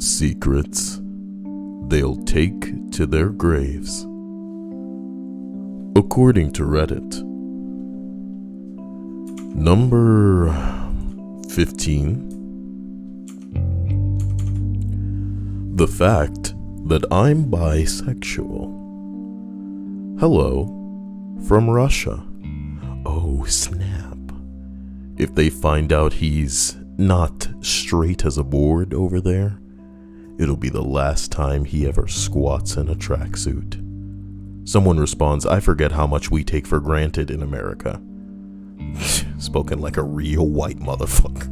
Secrets they'll take to their graves. According to Reddit. Number 15. The fact that I'm bisexual. Hello, from Russia. Oh, snap. If they find out he's not straight as a board over there, it'll be the last time he ever squats in a tracksuit. Someone responds, I forget how much we take for granted in America. Spoken like a real white motherfucker.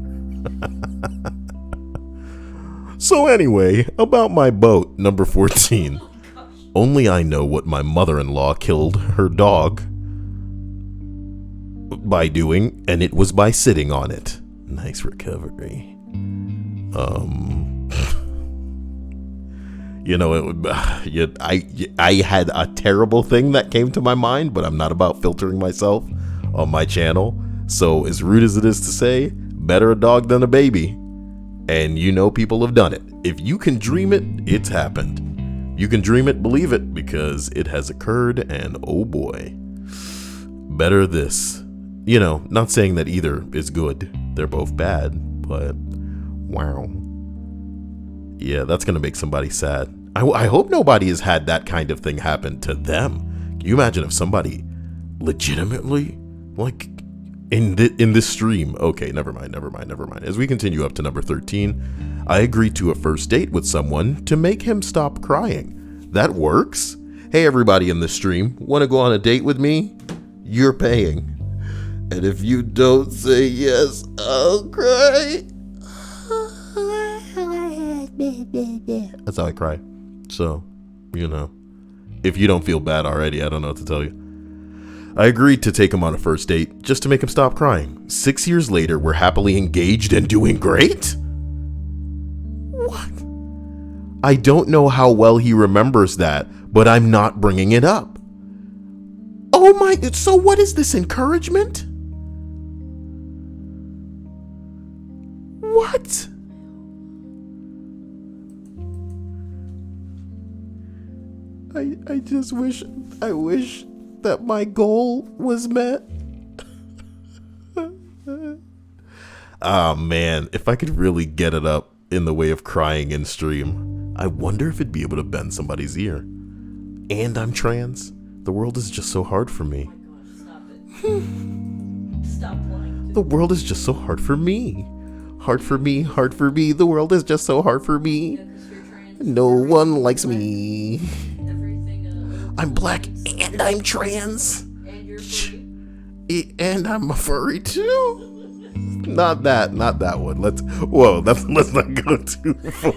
So anyway, about my boat, number 14. Only I know what my mother-in-law killed her dog by doing, and it was by sitting on it. Nice recovery. You know, I had a terrible thing that came to my mind, but I'm not about filtering myself on my channel. So as rude as it is to say, better a dog than a baby. And you know people have done it. If you can dream it, it's happened. You can dream it, believe it, because it has occurred, and oh boy. Better this. You know, not saying that either is good. They're both bad, but wow. Yeah, that's going to make somebody sad. I hope nobody has had that kind of thing happen to them. Can you imagine if somebody legitimately, like, in this stream? Okay, never mind. As we continue up to number 13, I agreed to a first date with someone to make him stop crying. That works. Hey, everybody in this stream, want to go on a date with me? You're paying. And if you don't say yes, I'll cry. That's how I cry. So, you know, if you don't feel bad already, I don't know what to tell you. I agreed to take him on a first date just to make him stop crying. 6 years later, we're happily engaged and doing great? What? I don't know how well he remembers that, but I'm not bringing it up. Oh my, so what is this, encouragement? What? I just wish that my goal was met. Ah, man, if I could really get it up in the way of crying in stream, I wonder if it'd be able to bend somebody's ear. And I'm trans. The world is just so hard for me. Stop it. Stop lying. The world is just so hard for me. Hard for me. The world is just so hard for me. Yeah, 'cause you're trans. No one likes me. Everything. I'm black and I'm trans. And you're free. And I'm a furry too. Not that one. Let's not go too far.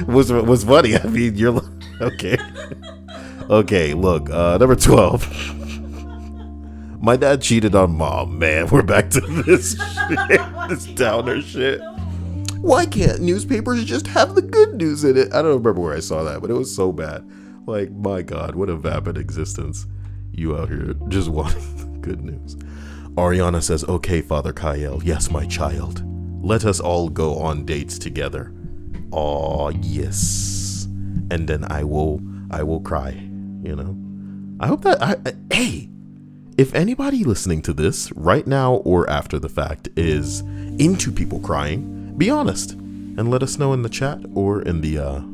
was funny. I mean, you're okay. Okay, look, number 12. My dad cheated on mom. Man, we're back to this shit, this downer shit. Why can't newspapers just have the good news in it? I don't remember where I saw that, but it was so bad. Like, my God, what a vapid existence. You out here just wanting good news. Ariana says, okay, Father Kyle, yes, my child. Let us all go on dates together. Aw, yes. And then I will cry, you know? I hope that, hey, if anybody listening to this right now or after the fact is into people crying, be honest and let us know in the chat or in the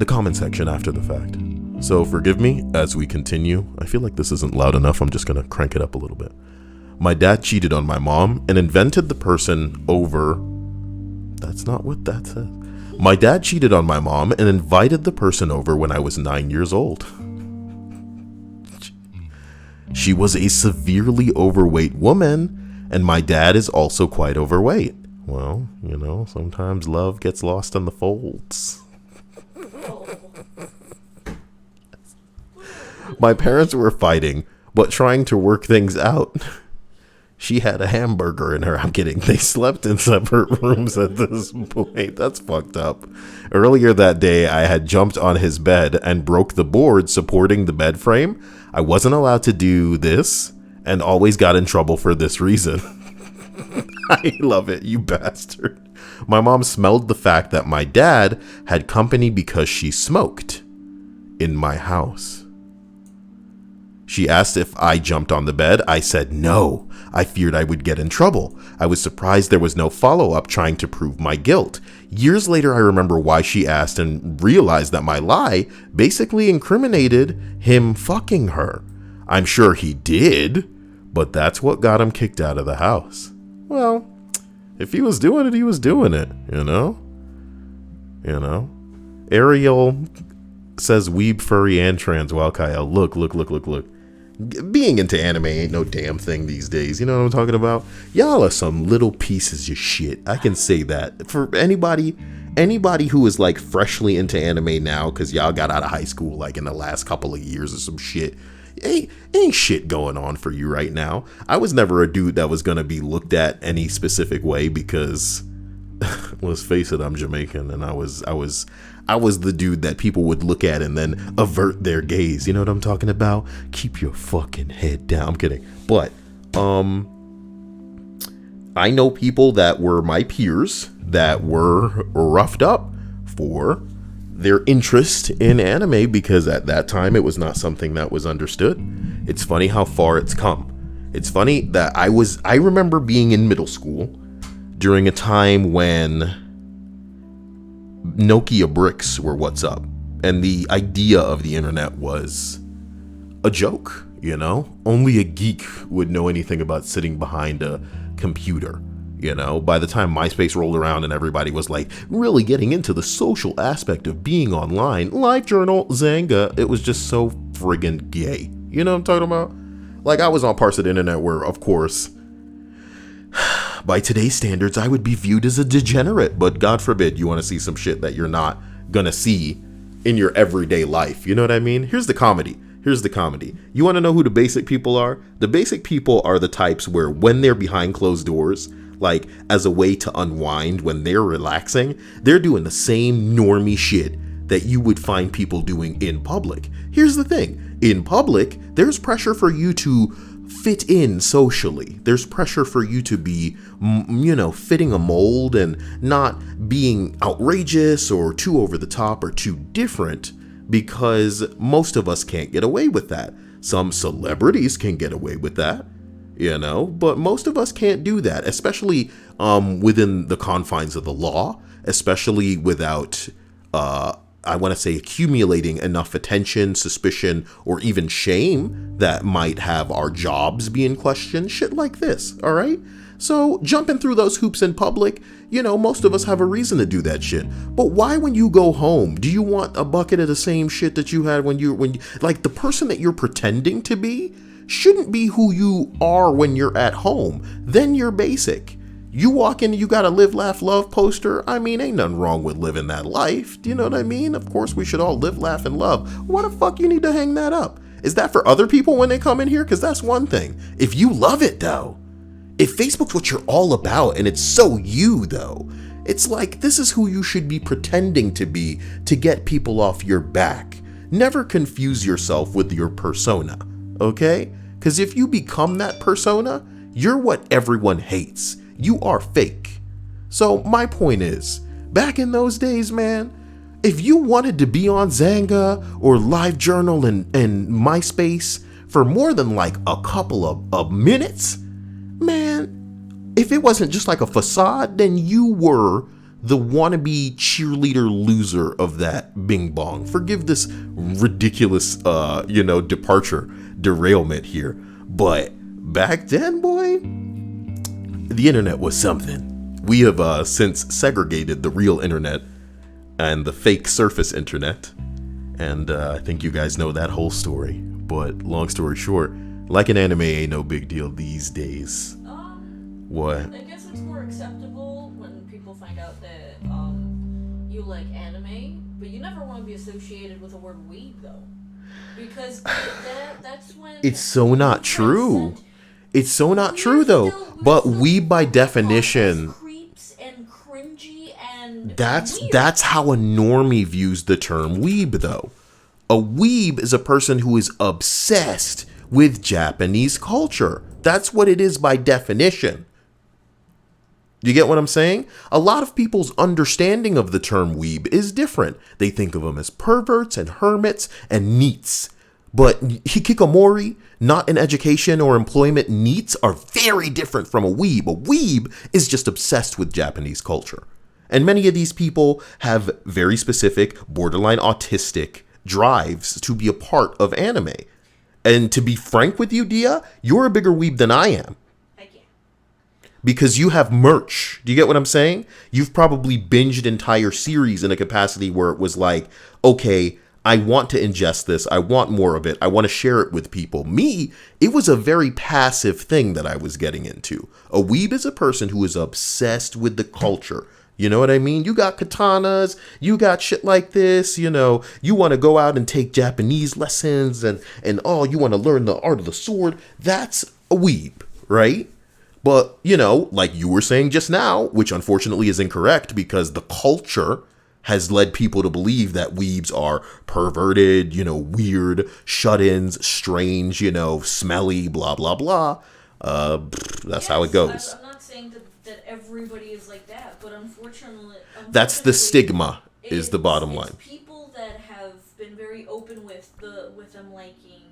comment section after the fact. So forgive me as we continue. I feel like this isn't loud enough. I'm just going to crank it up a little bit. My dad cheated on my mom and invited the person over. That's not what that says. My dad cheated on my mom and invited the person over when I was 9 years old. She was a severely overweight woman, and my dad is also quite overweight. Well, you know, sometimes love gets lost in the folds. My parents were fighting, but trying to work things out. She had a hamburger in her. I'm kidding. They slept in separate rooms at this point. That's fucked up. Earlier that day, I had jumped on his bed and broke the board supporting the bed frame. I wasn't allowed to do this and always got in trouble for this reason. I love it, you bastard. My mom smelled the fact that my dad had company because she smoked in my house. She asked if I jumped on the bed. I said no. I feared I would get in trouble. I was surprised there was no follow-up trying to prove my guilt. Years later, I remember why she asked and realized that my lie basically incriminated him fucking her. I'm sure he did, but that's what got him kicked out of the house. Well, if he was doing it, he was doing it, you know? Ariel says weeb, furry, and trans. Well, Kyle, look. Being into anime ain't no damn thing these days. You know what I'm talking about? Y'all are some little pieces of shit. I can say that. For anybody who is like freshly into anime now, because y'all got out of high school like in the last couple of years or some shit, ain't shit going on for you right now. I was never a dude that was gonna be looked at any specific way because let's face it, I'm Jamaican, and I was the dude that people would look at and then avert their gaze. You know what I'm talking about? Keep your fucking head down. I'm kidding. But I know people that were my peers that were roughed up for their interest in anime because at that time it was not something that was understood. It's funny how far it's come. It's funny that I remember being in middle school during a time when Nokia bricks were what's up, and the idea of the internet was a joke, you know? Only a geek would know anything about sitting behind a computer, you know? By the time MySpace rolled around and everybody was like really getting into the social aspect of being online, LiveJournal, Zanga, it was just so friggin' gay. You know what I'm talking about? Like, I was on parts of the internet where, of course, by today's standards, I would be viewed as a degenerate, but God forbid you want to see some shit that you're not gonna see in your everyday life. You know what I mean? Here's the comedy. You want to know who the basic people are? The basic people are the types where when they're behind closed doors, like as a way to unwind when they're relaxing, they're doing the same normie shit that you would find people doing in public. Here's the thing. In public, there's pressure for you to fit in socially. There's pressure for you to be, fitting a mold and not being outrageous or too over the top or too different, because most of us can't get away with that. Some celebrities can get away with that, but most of us can't do that, especially within the confines of the law, especially without I want to say accumulating enough attention, suspicion, or even shame that might have our jobs be in question. Shit like this, all right? So jumping through those hoops in public, most of us have a reason to do that shit. But why, when you go home, do you want a bucket of the same shit that you had when you like the person that you're pretending to be shouldn't be who you are when you're at home. Then you're basic. You walk in, you got a live, laugh, love poster. I mean, ain't nothing wrong with living that life. Do you know what I mean? Of course, we should all live, laugh, and love. Why the fuck you need to hang that up? Is that for other people when they come in here? Because that's one thing. If you love it, though, if Facebook's what you're all about and it's so you, though, it's like this is who you should be pretending to be to get people off your back. Never confuse yourself with your persona, okay? Because if you become that persona, you're what everyone hates. You are fake. So my point is, back in those days, man, if you wanted to be on Zanga or LiveJournal and MySpace for more than like a couple of minutes, man, if it wasn't just like a facade, then you were the wannabe cheerleader loser of that bing bong. Forgive this ridiculous, derailment here. But back then, boy, the internet was something. We have since segregated the real internet and the fake surface internet. And I think you guys know that whole story. But long story short, like an anime ain't no big deal these days. What? I guess it's more acceptable when people find out that you like anime, but you never want to be associated with the word weeb, though. Because that's when... It's so not true. It's so not true, though. But weeb by definition... creeps and cringy and that's how a normie views the term weeb, though. A weeb is a person who is obsessed with Japanese culture. That's what it is by definition. You get what I'm saying? A lot of people's understanding of the term weeb is different. They think of them as perverts and hermits and neets. But hikikomori, not in education or employment, neets are very different from a weeb. A weeb is just obsessed with Japanese culture. And many of these people have very specific, borderline autistic drives to be a part of anime. And to be frank with you, Dia, you're a bigger weeb than I am. Because you have merch. Do you get what I'm saying? You've probably binged entire series in a capacity where it was like, okay, I want to ingest this. I want more of it. I want to share it with people. Me, it was a very passive thing that I was getting into. A weeb is a person who is obsessed with the culture. You know what I mean? You got katanas, you got shit like this, you know, you want to go out and take Japanese lessons and oh, you want to learn the art of the sword. That's a weeb, right? But, you know, like you were saying just now, which unfortunately is incorrect because the culture has led people to believe that weebs are perverted, you know, weird, shut-ins, strange, you know, smelly, blah, blah, blah. That's how it goes. I'm not saying that everybody is like that, but unfortunately that's the stigma, is the bottom line. People that have been very open with them liking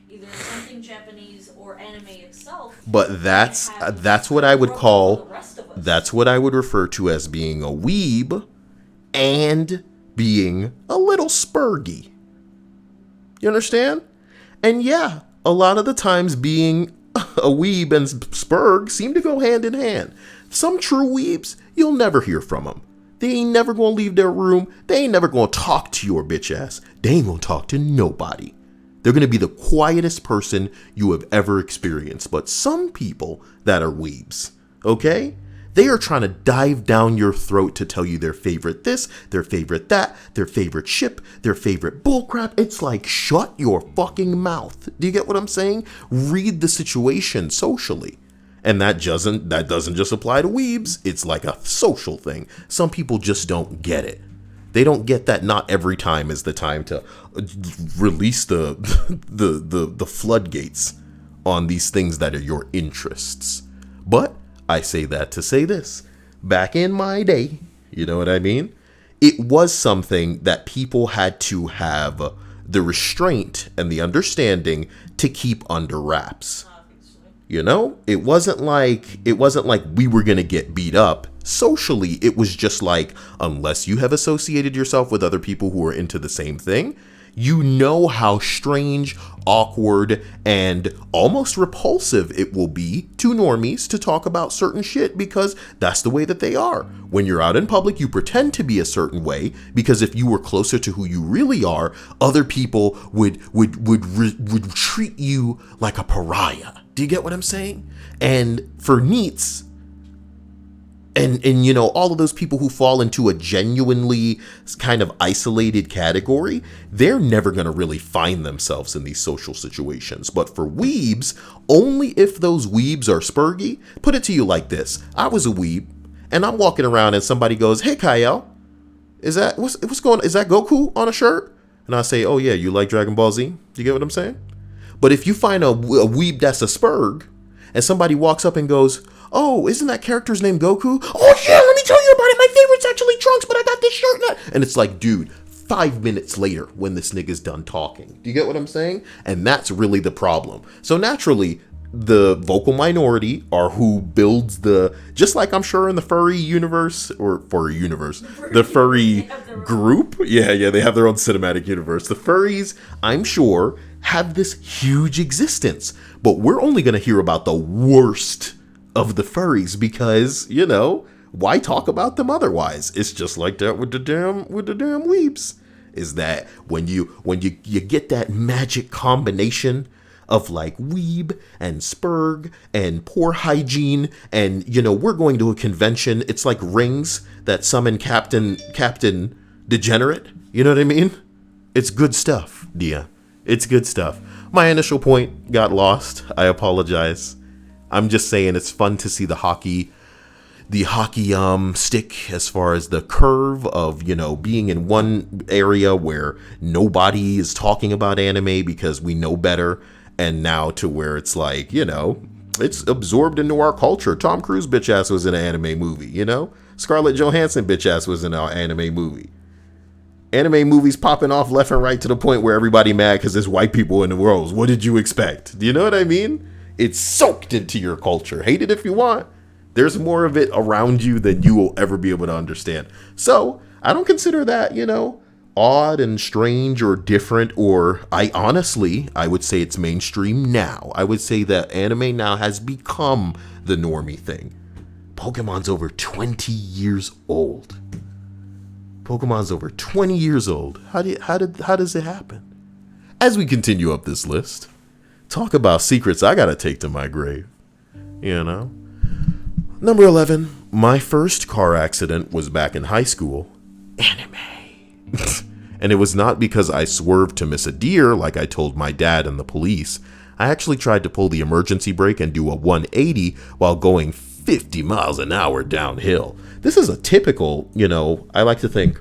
either something Japanese or anime itself. But that's what I would call, that's what I would refer to as being a weeb and being a little spurgy. You understand? And yeah, a lot of the times being a weeb and spurg seem to go hand in hand. Some true weebs, you'll never hear from them. They ain't never gonna leave their room. They ain't never gonna talk to your bitch ass. They ain't gonna talk to nobody. They're going to be the quietest person you have ever experienced. But some people that are weebs, okay? They are trying to dive down your throat to tell you their favorite this, their favorite that, their favorite ship, their favorite bullcrap. It's like, shut your fucking mouth. Do you get what I'm saying? Read the situation socially. And that doesn't just apply to weebs. It's like a social thing. Some people just don't get it. They don't get that not every time is the time to release the floodgates on these things that are your interests. But I say that to say this. Back in my day, you know what I mean? It was something that people had to have the restraint and the understanding to keep under wraps. You know, it wasn't like we were going to get beat up. Socially, it was just like, unless you have associated yourself with other people who are into the same thing, you know how strange, awkward, and almost repulsive it will be to normies to talk about certain shit because that's the way that they are. When you're out in public, you pretend to be a certain way because if you were closer to who you really are, other people would treat you like a pariah. Do you get what I'm saying? And for neets, and you know, all of those people who fall into a genuinely kind of isolated category, they're never going to really find themselves in these social situations. But for weebs, only if those weebs are spurgy. Put it to you like this. I was a weeb, and I'm walking around and somebody goes, "Hey, Kyle, is that Goku on a shirt?" And I say, "Oh yeah, you like Dragon Ball Z?" Do you get what I'm saying? But if you find a weeb that's a spurg, and somebody walks up and goes, "Oh, isn't that character's name Goku?" "Oh yeah, let me tell you about it. My favorite's actually Trunks, but I got this shirt." And it's like, dude, 5 minutes later when this nigga's done talking. Do you get what I'm saying? And that's really the problem. So naturally, the vocal minority are who builds just like I'm sure in the furry universe, the furry group. Yeah, they have their own cinematic universe. The furries, I'm sure, have this huge existence. But we're only going to hear about the worst of the furries because, you know, why talk about them otherwise? It's just like that with the damn weeps. Is that when you get that magic combination of like weeb and spurg and poor hygiene, and you know, we're going to a convention, it's like rings that summon Captain Degenerate. You know what I mean? It's good stuff, Dia. It's good stuff. My initial point got lost. I apologize. I'm just saying it's fun to see the hockey stick as far as the curve of, you know, being in one area where nobody is talking about anime because we know better, and now to where it's like, you know, It's absorbed into our culture. Tom Cruise bitch ass was in an anime movie, you know? Scarlett Johansson bitch ass was in an anime movie. Anime movies popping off left and right to the point where everybody mad because there's white people in the roles. What did you expect? Do you know what I mean? It's soaked into your culture. Hate it if you want. There's more of it around you than you will ever be able to understand. So I don't consider that, odd and strange or different, or I would say it's mainstream now. I would say that anime now has become the normie thing. Pokemon's over 20 years old. Pokemon's over 20 years old. How does it happen? As we continue up this list, talk about secrets I gotta take to my grave. Number 11, my first car accident was back in high school. Anime. And it was not because I swerved to miss a deer like I told my dad and the police. I actually tried to pull the emergency brake and do a 180 while going 50 miles an hour downhill. This is a typical, I like to think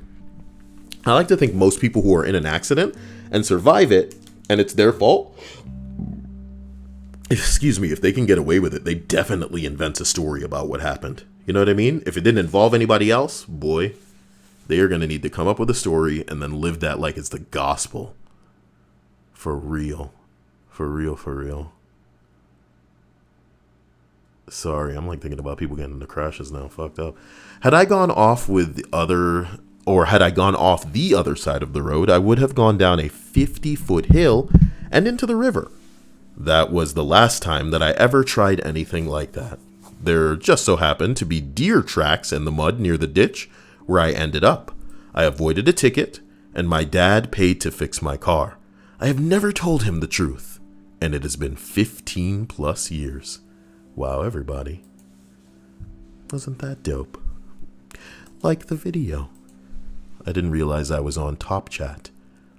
most people who are in an accident and survive it, and it's their fault, if they can get away with it, they definitely invent a story about what happened. You know what I mean? If it didn't involve anybody else, boy, they are going to need to come up with a story and then live that like it's the gospel. For real. For real, for real. Sorry, I'm thinking about people getting into crashes now. Fucked up. Had I gone off the other side of the road, I would have gone down a 50-foot hill and into the river. That was the last time that I ever tried anything like that. There just so happened to be deer tracks in the mud near the ditch where I ended up. I avoided a ticket, and my dad paid to fix my car. I have never told him the truth, and it has been 15 plus years. Wow, everybody. Wasn't that dope? Like the video. I didn't realize I was on Top Chat.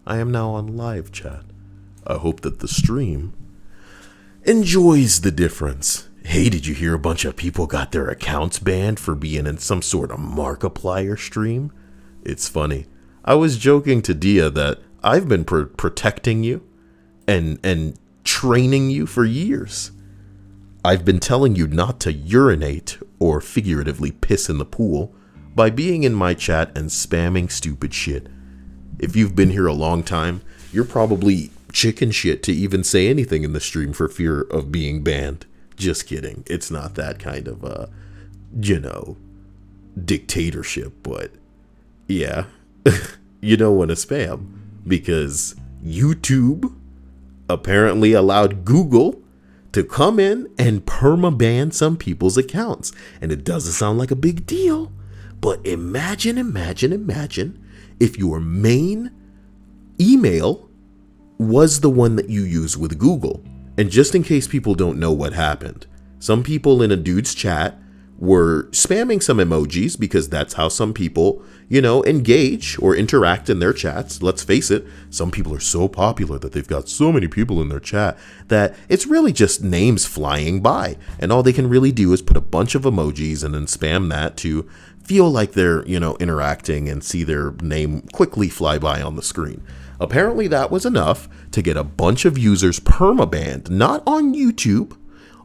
I am now on Live Chat. I hope that the stream enjoys the difference. Hey, did you hear a bunch of people got their accounts banned for being in some sort of Markiplier stream? It's funny. I was joking to Dia that I've been protecting you and training you for years. I've been telling you not to urinate or figuratively piss in the pool by being in my chat and spamming stupid shit. If you've been here a long time, you're probably chicken shit to even say anything in the stream for fear of being banned. Just kidding. It's not that kind of, dictatorship, but yeah, you don't want to spam because YouTube apparently allowed Google to come in and perma-ban some people's accounts. And it doesn't sound like a big deal, but imagine if your main email was the one that you use with Google. And just in case people don't know what happened, some people in a dude's chat were spamming some emojis because that's how some people, engage or interact in their chats. Let's face it, some people are so popular that they've got so many people in their chat that it's really just names flying by. And all they can really do is put a bunch of emojis and then spam that to feel like they're, interacting and see their name quickly fly by on the screen. Apparently that was enough to get a bunch of users permabanned, not on YouTube,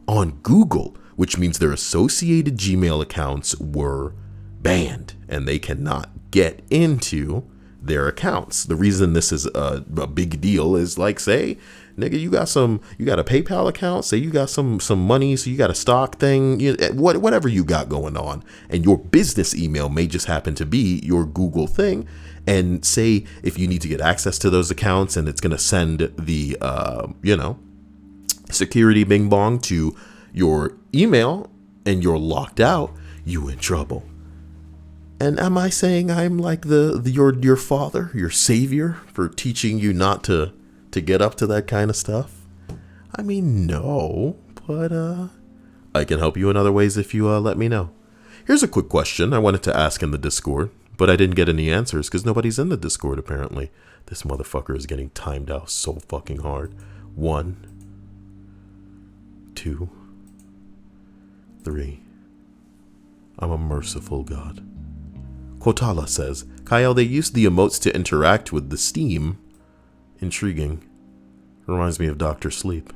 on Google, which means their associated Gmail accounts were banned and they cannot get into their accounts. The reason this is a big deal is say, nigga, you got a PayPal account, say you got some money, so you got a stock thing, whatever you got going on, and your business email may just happen to be your Google thing. And say if you need to get access to those accounts and it's going to send the, security bing bong to your email and you're locked out, you in trouble. And am I saying I'm like your father, your savior for teaching you not to get up to that kind of stuff? I mean, no, but I can help you in other ways if you let me know. Here's a quick question I wanted to ask in the Discord, but I didn't get any answers because nobody's in the Discord apparently. This motherfucker is getting timed out so fucking hard. 1, 2, 3. I'm a merciful God. Kotala says, Kyle, they used the emotes to interact with the Steam. Intriguing. Reminds me of Dr. Sleep.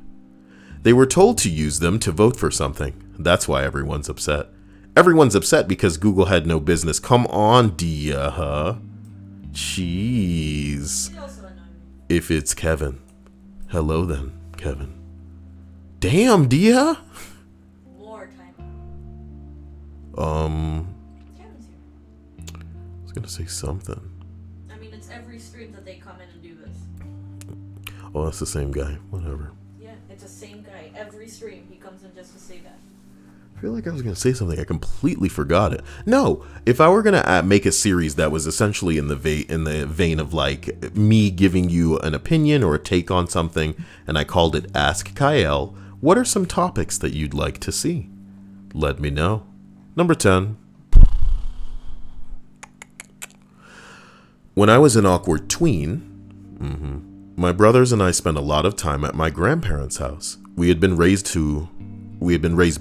They were told to use them to vote for something. That's why everyone's upset. Everyone's upset because Google had no business. Come on, Dia, huh? Jeez. If it's Kevin. Hello then, Kevin. Damn, Dia. More time. Kevin's here. I was gonna say something. I mean, it's every stream that they come in and do this. Oh, that's the same guy. Whatever. Yeah, it's the same guy. Every stream, he comes in just to say that. I feel like I was going to say something. I completely forgot it. No, if I were going to make a series that was essentially in the vein of like me giving you an opinion or a take on something, and I called it Ask Kyle, what are some topics that you'd like to see? Let me know. Number 10. When I was an awkward tween, my brothers and I spent a lot of time at my grandparents' house. We had been raised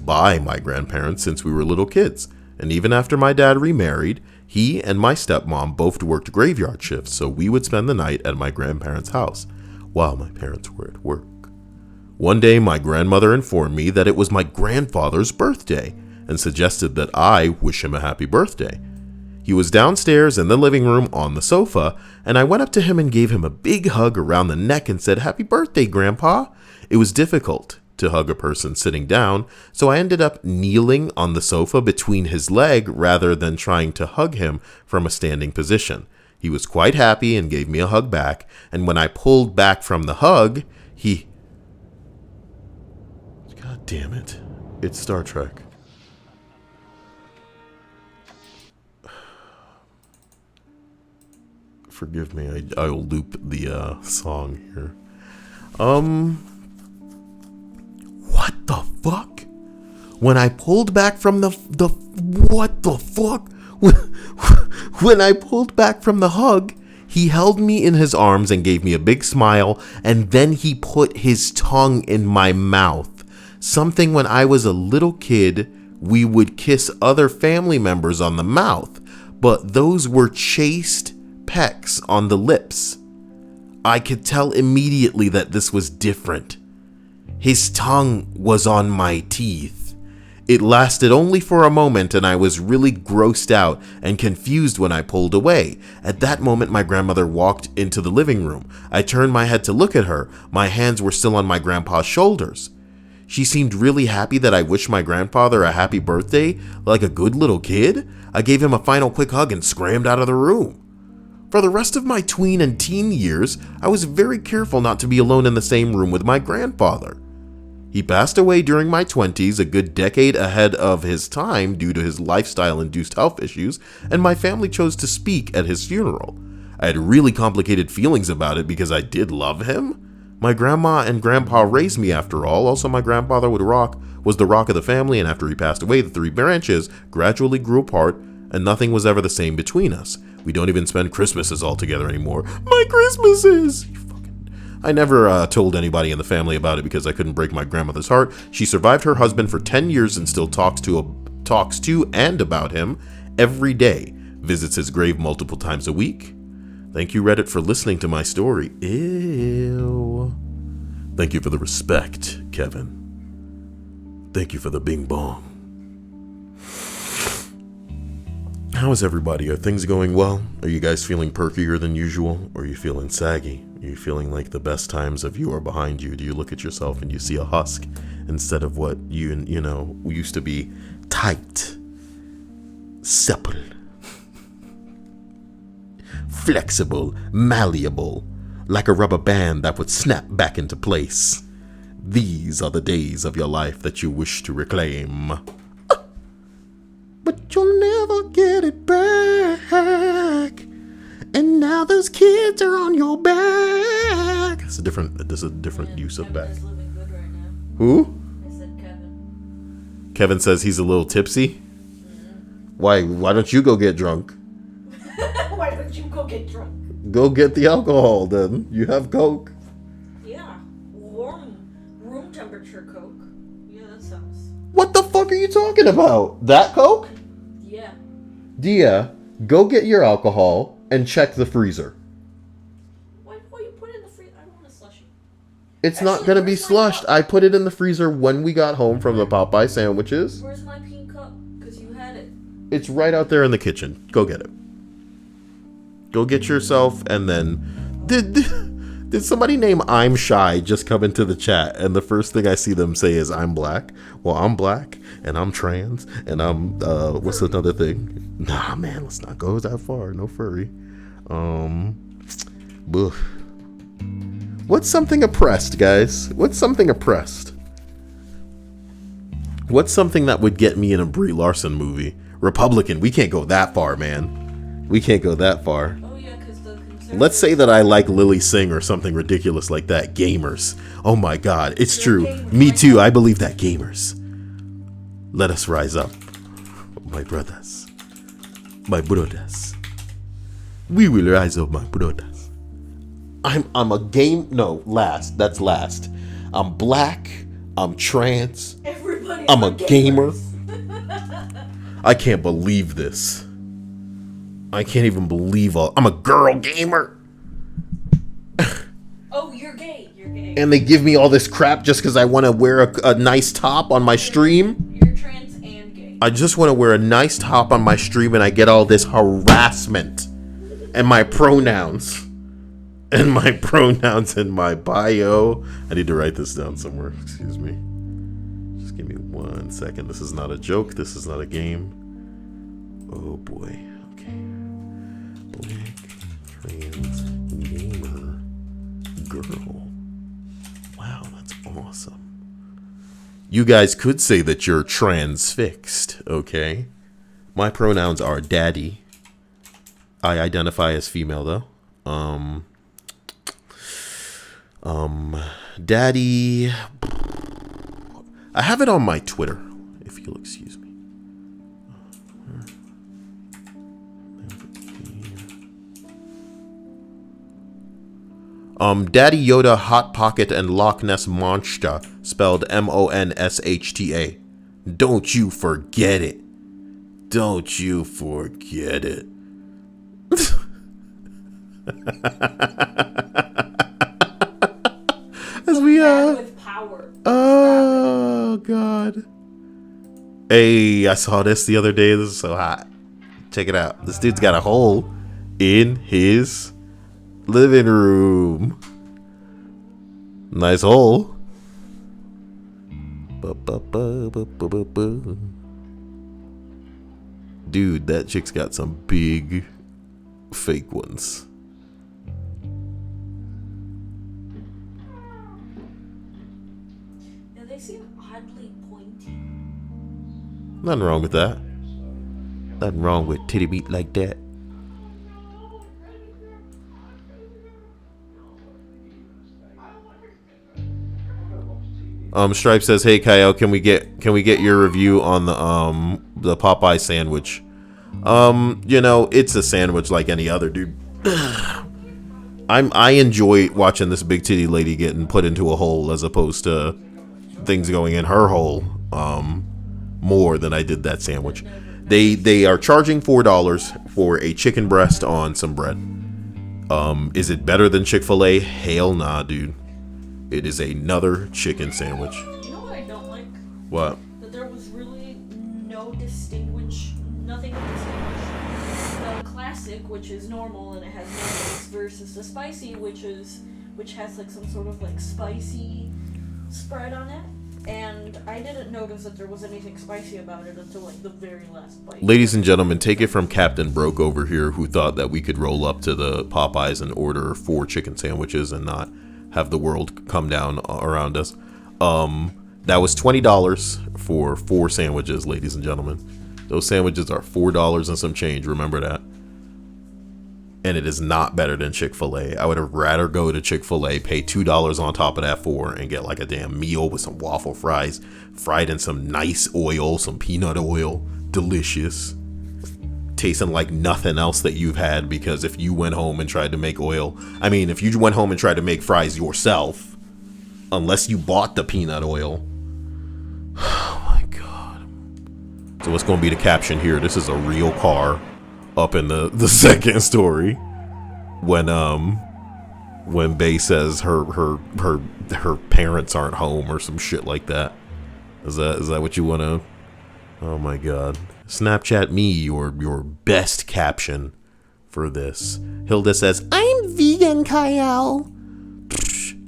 by my grandparents since we were little kids, and even after my dad remarried, he and my stepmom both worked graveyard shifts, so we would spend the night at my grandparents' house while my parents were at work. One day, my grandmother informed me that it was my grandfather's birthday and suggested that I wish him a happy birthday. He was downstairs in the living room on the sofa, and I went up to him and gave him a big hug around the neck and said, "Happy birthday, Grandpa." It was difficult to hug a person sitting down, so I ended up kneeling on the sofa between his leg rather than trying to hug him from a standing position. He was quite happy and gave me a hug back, and when I pulled back from the hug, God damn it. It's Star Trek. Forgive me, I'll loop the song here. What the fuck? When I pulled back from what the fuck? When I pulled back from the hug, he held me in his arms and gave me a big smile, and then he put his tongue in my mouth. Something when I was a little kid, we would kiss other family members on the mouth, but those were chaste pecks on the lips. I could tell immediately that this was different. His tongue was on my teeth. It lasted only for a moment, and I was really grossed out and confused when I pulled away. At that moment, my grandmother walked into the living room. I turned my head to look at her. My hands were still on my grandpa's shoulders. She seemed really happy that I wished my grandfather a happy birthday, like a good little kid. I gave him a final quick hug and scrambled out of the room. For the rest of my tween and teen years, I was very careful not to be alone in the same room with my grandfather. He passed away during my 20s, a good decade ahead of his time due to his lifestyle-induced health issues, and my family chose to speak at his funeral. I had really complicated feelings about it because I did love him. My grandma and grandpa raised me after all. Also, my grandfather was the rock of the family, and after he passed away, the three branches gradually grew apart, and nothing was ever the same between us. We don't even spend Christmases all together anymore. My Christmases! I never told anybody in the family about it because I couldn't break my grandmother's heart. She survived her husband for 10 years and still talks to and about him every day. Visits his grave multiple times a week. Thank you, Reddit, for listening to my story. Ew. Thank you for the respect, Kevin. Thank you for the bing bong. How is everybody? Are things going well? Are you guys feeling perkier than usual? Or are you feeling saggy? Are you feeling like the best times of you are behind you? Do you look at yourself and you see a husk instead of what you used to be tight, supple, flexible, malleable, like a rubber band that would snap back into place? These are the days of your life that you wish to reclaim. But you'll never get it back. And now those kids are on your back. There's a different use of back. Kevin is living good right now. Who? I said Kevin. Kevin says he's a little tipsy. Mm-hmm. Why don't you go get drunk? Why don't you go get drunk? Go get the alcohol then. You have Coke. Yeah. Warm room temperature Coke. Yeah, that sounds. What the fuck are you talking about? That Coke? Yeah. Dia, go get your alcohol and check the freezer. Why you put it in the freezer? I don't want a slushie. It's not Actually, gonna be where's my slushed. cup? I put it in the freezer when we got home from the Popeye sandwiches. Where's my pink cup? Because you had it. It's right out there in the kitchen. Go get it. Go get yourself, and then did somebody named I'm Shy just come into the chat, and the first thing I see them say is I'm black. Well, I'm black and I'm trans and I'm what's another thing? Nah, man, let's not go that far. No furry. Ugh. What's something oppressed, guys? What's something oppressed? What's something that would get me in a Brie Larson movie? Republican. We can't go that far, man. We can't go that far. Oh yeah, because the conservatives... Let's say that I like Lily Singh or something ridiculous like that. Gamers. Oh my God, it's true. Me too. I believe that. Gamers. Let us rise up, my brothers. My brothers. We will rise up, my brothers. I'm a game. No, last. That's last. I'm black. I'm trans. Everybody I'm a gamer. gamers. I can't believe this. I can't even believe I'm a girl gamer. Oh, you're gay. You're gay. And they give me all this crap just because I want to wear a nice top on my stream. You're trans and gay. I just want to wear a nice top on my stream, and I get all this harassment. And my pronouns. And my pronouns in my bio. I need to write this down somewhere. Excuse me. Just give me 1 second. This is not a joke. This is not a game. Oh boy. Okay. Black, trans, gamer, girl. Wow, that's awesome. You guys could say that you're transfixed, okay? My pronouns are daddy. I identify as female though. Daddy. I have it on my Twitter, if you'll excuse me. Daddy Yoda, Hot Pocket, and Loch Ness Monster, spelled Monshta. Don't you forget it. Don't you forget it. As we with power. Oh God. Hey, I saw this the other day. This is so hot. Check it out. This dude's got a hole in his living room. Nice hole. Dude, that chick's got some big fake ones. Yeah, they seem oddly pointy. Nothing wrong with that. Nothing wrong with titty meat like that. Stripe says, "Hey Kyle, can we get your review on the Popeye sandwich?" You know, it's a sandwich like any other, dude. I enjoy watching this big titty lady getting put into a hole as opposed to things going in her hole more than I did that sandwich. They are charging $4 for a chicken breast on some bread. Is it better than Chick-fil-A? Hell nah, dude. It is another chicken sandwich. You know what I don't like? What? That there was really nothing to distinguish the classic, which is normal and it has mayonnaise, versus the spicy, which has like some sort of like spicy spread on it. And I didn't notice that there was anything spicy about it until like the very last bite. Ladies and gentlemen, take it from Captain Broke over here, who thought that we could roll up to the Popeyes and order 4 chicken sandwiches and not have the world come down around us. That was $20 for 4 sandwiches, ladies and gentlemen. Those sandwiches are $4 and some change. Remember that. And it is not better than Chick-fil-A. I would have rather go to Chick-fil-A, pay $2 on top of that 4, and get like a damn meal with some waffle fries, fried in some nice oil, some peanut oil. Delicious. Tasting like nothing else that you've had, because if you went home and tried to make if you went home and tried to make fries yourself, unless you bought the peanut oil. Oh my God. So what's going to be the caption here? This is a real car up in the second story when when Bae says her parents aren't home or some shit like that. Is that what you want to? Oh my god. Snapchat me your best caption for this. Hilda says, "I'm vegan, Kyle."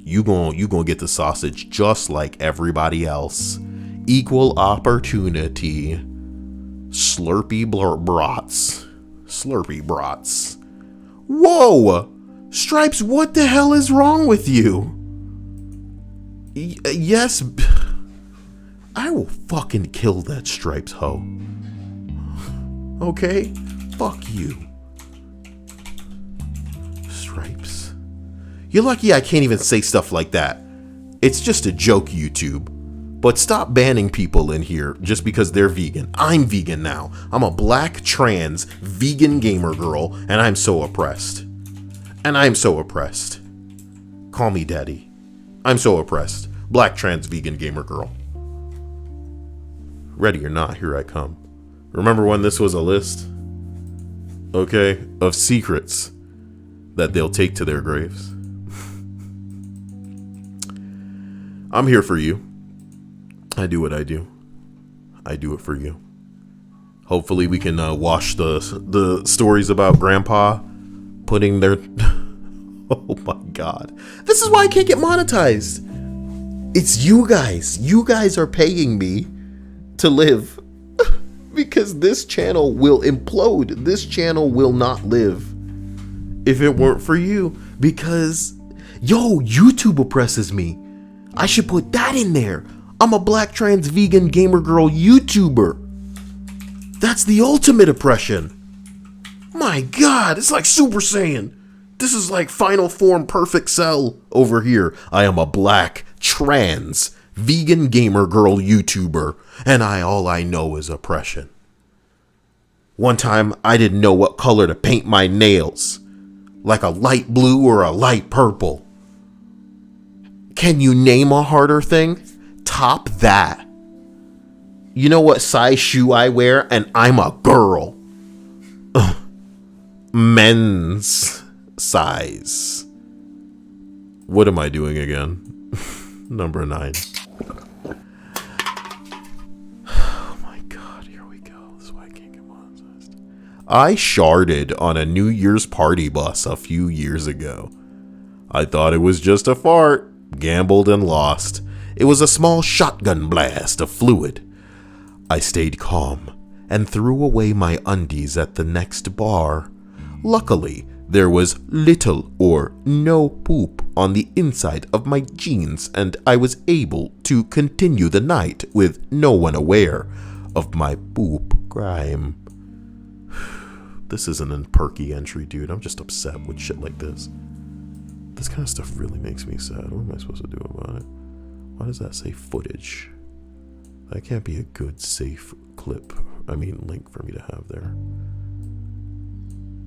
You gonna get the sausage just like everybody else. Equal opportunity. Slurpy brats. Slurpy brats. Whoa! Stripes, what the hell is wrong with you? Yes. I will fucking kill that Stripes hoe. Okay? Fuck you. Stripes. You're lucky I can't even say stuff like that. It's just a joke, YouTube. But stop banning people in here just because they're vegan. I'm vegan now. I'm a black trans vegan gamer girl, and I'm so oppressed. Call me daddy. I'm so oppressed. Black trans vegan gamer girl. Ready or not, here I come. Remember when this was a list? Okay, of secrets that they'll take to their graves. I'm here for you. I do what I do. I do it for you. Hopefully we can wash the stories about Grandpa putting their... Oh my god. This is why I can't get monetized. It's you guys. You guys are paying me to live. Because this channel will implode. This channel will not live if it weren't for you. Because, yo, YouTube oppresses me. I should put that in there. I'm a black trans vegan gamer girl YouTuber. That's the ultimate oppression. My god, it's like Super Saiyan. This is like Final Form Perfect Cell over here. I am a black trans vegan gamer girl YouTuber, and all I know is oppression. One time, I didn't know what color to paint my nails. Like a light blue or a light purple. Can you name a harder thing? Top that. You know what size shoe I wear, and I'm a girl. Ugh. Men's size. What am I doing again? Number 9. Oh my god, here we go. This is why I can't get monetized. I sharded on a New Year's party bus a few years ago. I thought it was just a fart. Gambled and lost. It was a small shotgun blast of fluid. I stayed calm and threw away my undies at the next bar. Luckily, there was little or no poop on the inside of my jeans, and I was able to continue the night with no one aware of my poop crime. This isn't a perky entry, dude. I'm just upset with shit like this. This kind of stuff really makes me sad. What am I supposed to do about it? Why does that say footage? That can't be a good, safe link for me to have there.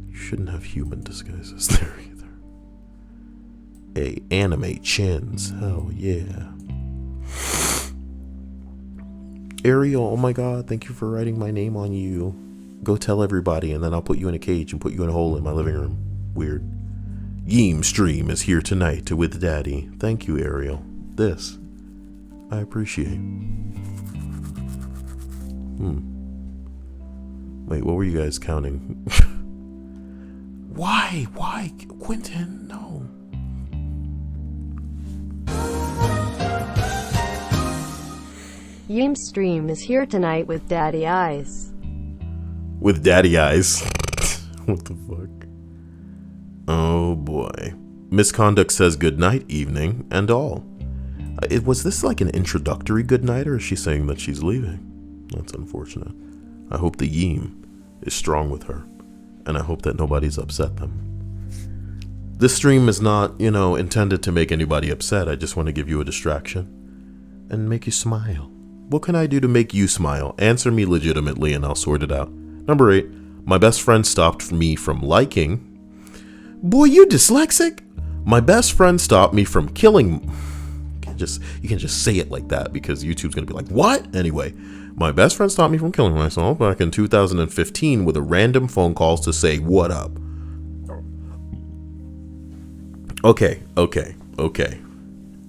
You shouldn't have human disguises there either. Hey, anime chins. Hell yeah. Ariel, oh my god, thank you for writing my name on you. Go tell everybody, and then I'll put you in a cage and put you in a hole in my living room. Weird. Yeem stream is here tonight with Daddy. Thank you, Ariel. This, I appreciate. Wait, what were you guys counting? Why? Quentin, no. Yeem stream is here tonight with Daddy Eyes. With Daddy Eyes? What the fuck? Oh boy. Misconduct says good night, evening, and all. Was this like an introductory good night, or is she saying that she's leaving? That's unfortunate. I hope the Yeem is strong with her, and I hope that nobody's upset them. This stream is not, intended to make anybody upset. I just want to give you a distraction and make you smile. What can I do to make you smile? Answer me legitimately and I'll sort it out. Number 8, my best friend stopped me from liking. Boy, you dyslexic? My best friend stopped me from killing. You can just say it like that because YouTube's gonna be like, what? Anyway, my best friend stopped me from killing myself back in 2015 with a random phone calls to say what up. Okay.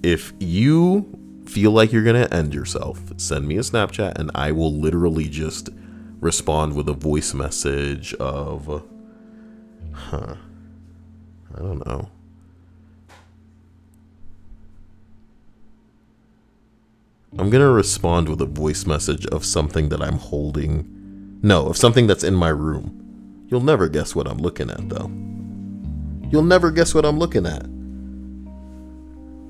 If you feel like you're gonna end yourself, send me a Snapchat and I will literally just respond with a voice message of, I don't know. I'm gonna respond with a voice message of something that I'm holding. No, of something that's in my room. You'll never guess what I'm looking at, though. You'll never guess what I'm looking at.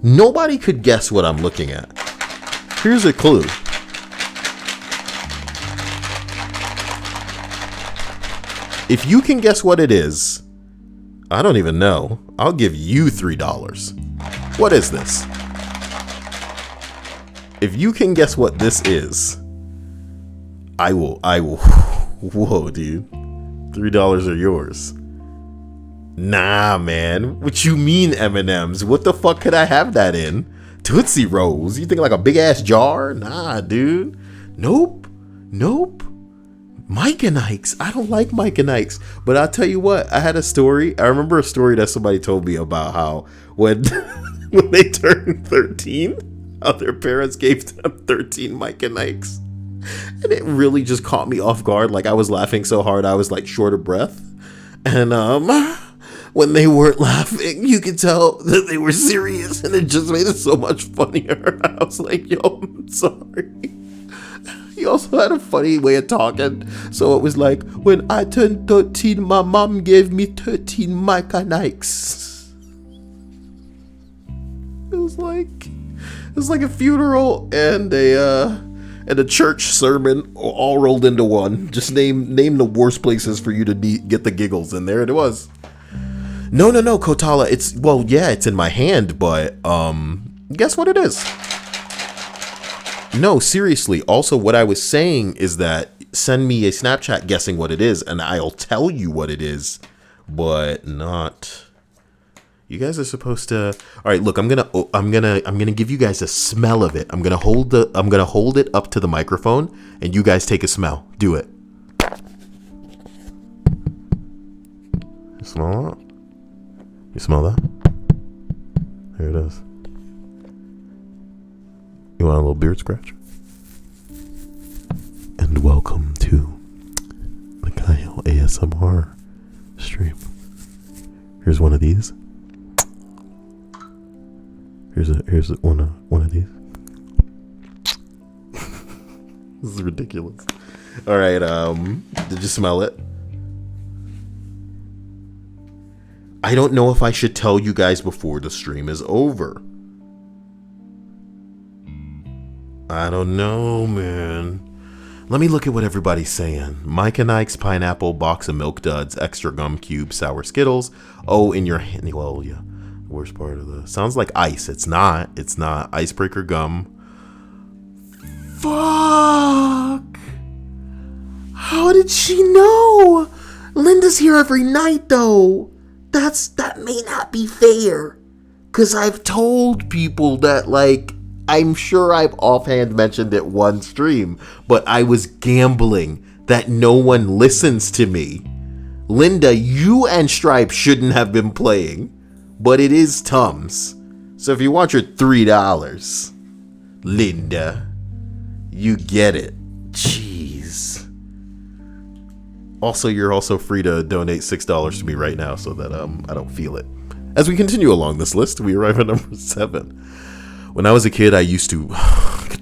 Nobody could guess what I'm looking at. Here's a clue. If you can guess what it is, I don't even know. I'll give you $3. What is this? If you can guess what this is, I will. Whoa, dude. $3 are yours. Nah, man. What you mean M&M's? What the fuck could I have that in? Tootsie Rolls? You think like a big ass jar? Nah, dude. Nope. Mike and Ike's. I don't like Mike and Ike's. But I'll tell you what. I had a story. I remember a story that somebody told me about how when they turned 13, how their parents gave them 13 Mike and Ike's. And it really just caught me off guard. Like I was laughing so hard I was like short of breath. And when they weren't laughing, you could tell that they were serious, and it just made it so much funnier. I was like, yo, I'm sorry. He also had a funny way of talking. So it was like, when I turned 13, my mom gave me 13 Mike and Ike's. It was like a funeral and a church sermon all rolled into one. Just name the worst places for you to get the giggles, and there it was. No, Kotala. It's in my hand, but guess what it is? No, seriously. Also, what I was saying is that send me a Snapchat guessing what it is, and I'll tell you what it is, but not. You guys are supposed to. All right, look. I'm gonna give you guys a smell of it. I'm gonna hold it up to the microphone, and you guys take a smell. Do it. You smell that? You smell that? There it is. You want a little beard scratch? And welcome to the Kyle ASMR stream. Here's one of these. Here's one of these. This is ridiculous. All right, did you smell it? I don't know if I should tell you guys before the stream is over. I don't know, man. Let me look at what everybody's saying. Mike and Ike's pineapple, box of Milk Duds, extra gum cube, sour Skittles. Oh, in your hand. Well, yeah. Worst part of the sounds like ice. It's not icebreaker gum. Fuck, how did she know? Linda's here every night though. That may not be fair, because I've told people that, like, I'm sure I've offhand mentioned it one stream, but I was gambling that no one listens to me. Linda, you and Stripe shouldn't have been playing. But it is Tums. So if you want your $3, Linda, you get it. Jeez. Also, you're also free to donate $6 to me right now so that I don't feel it. As we continue along this list, we arrive at number 7. When I was a kid, I used to...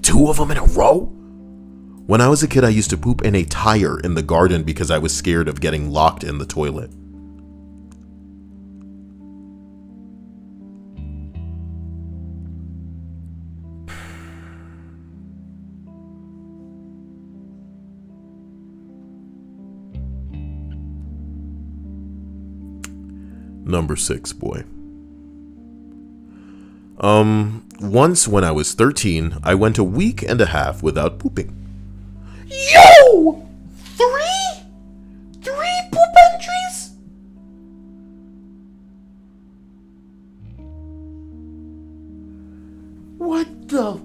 2 of them in a row? When I was a kid, I used to poop in a tire in the garden because I was scared of getting locked in the toilet. Number 6, boy. Once when I was 13, I went a week and a half without pooping. Yo! 3 poop entries? What the?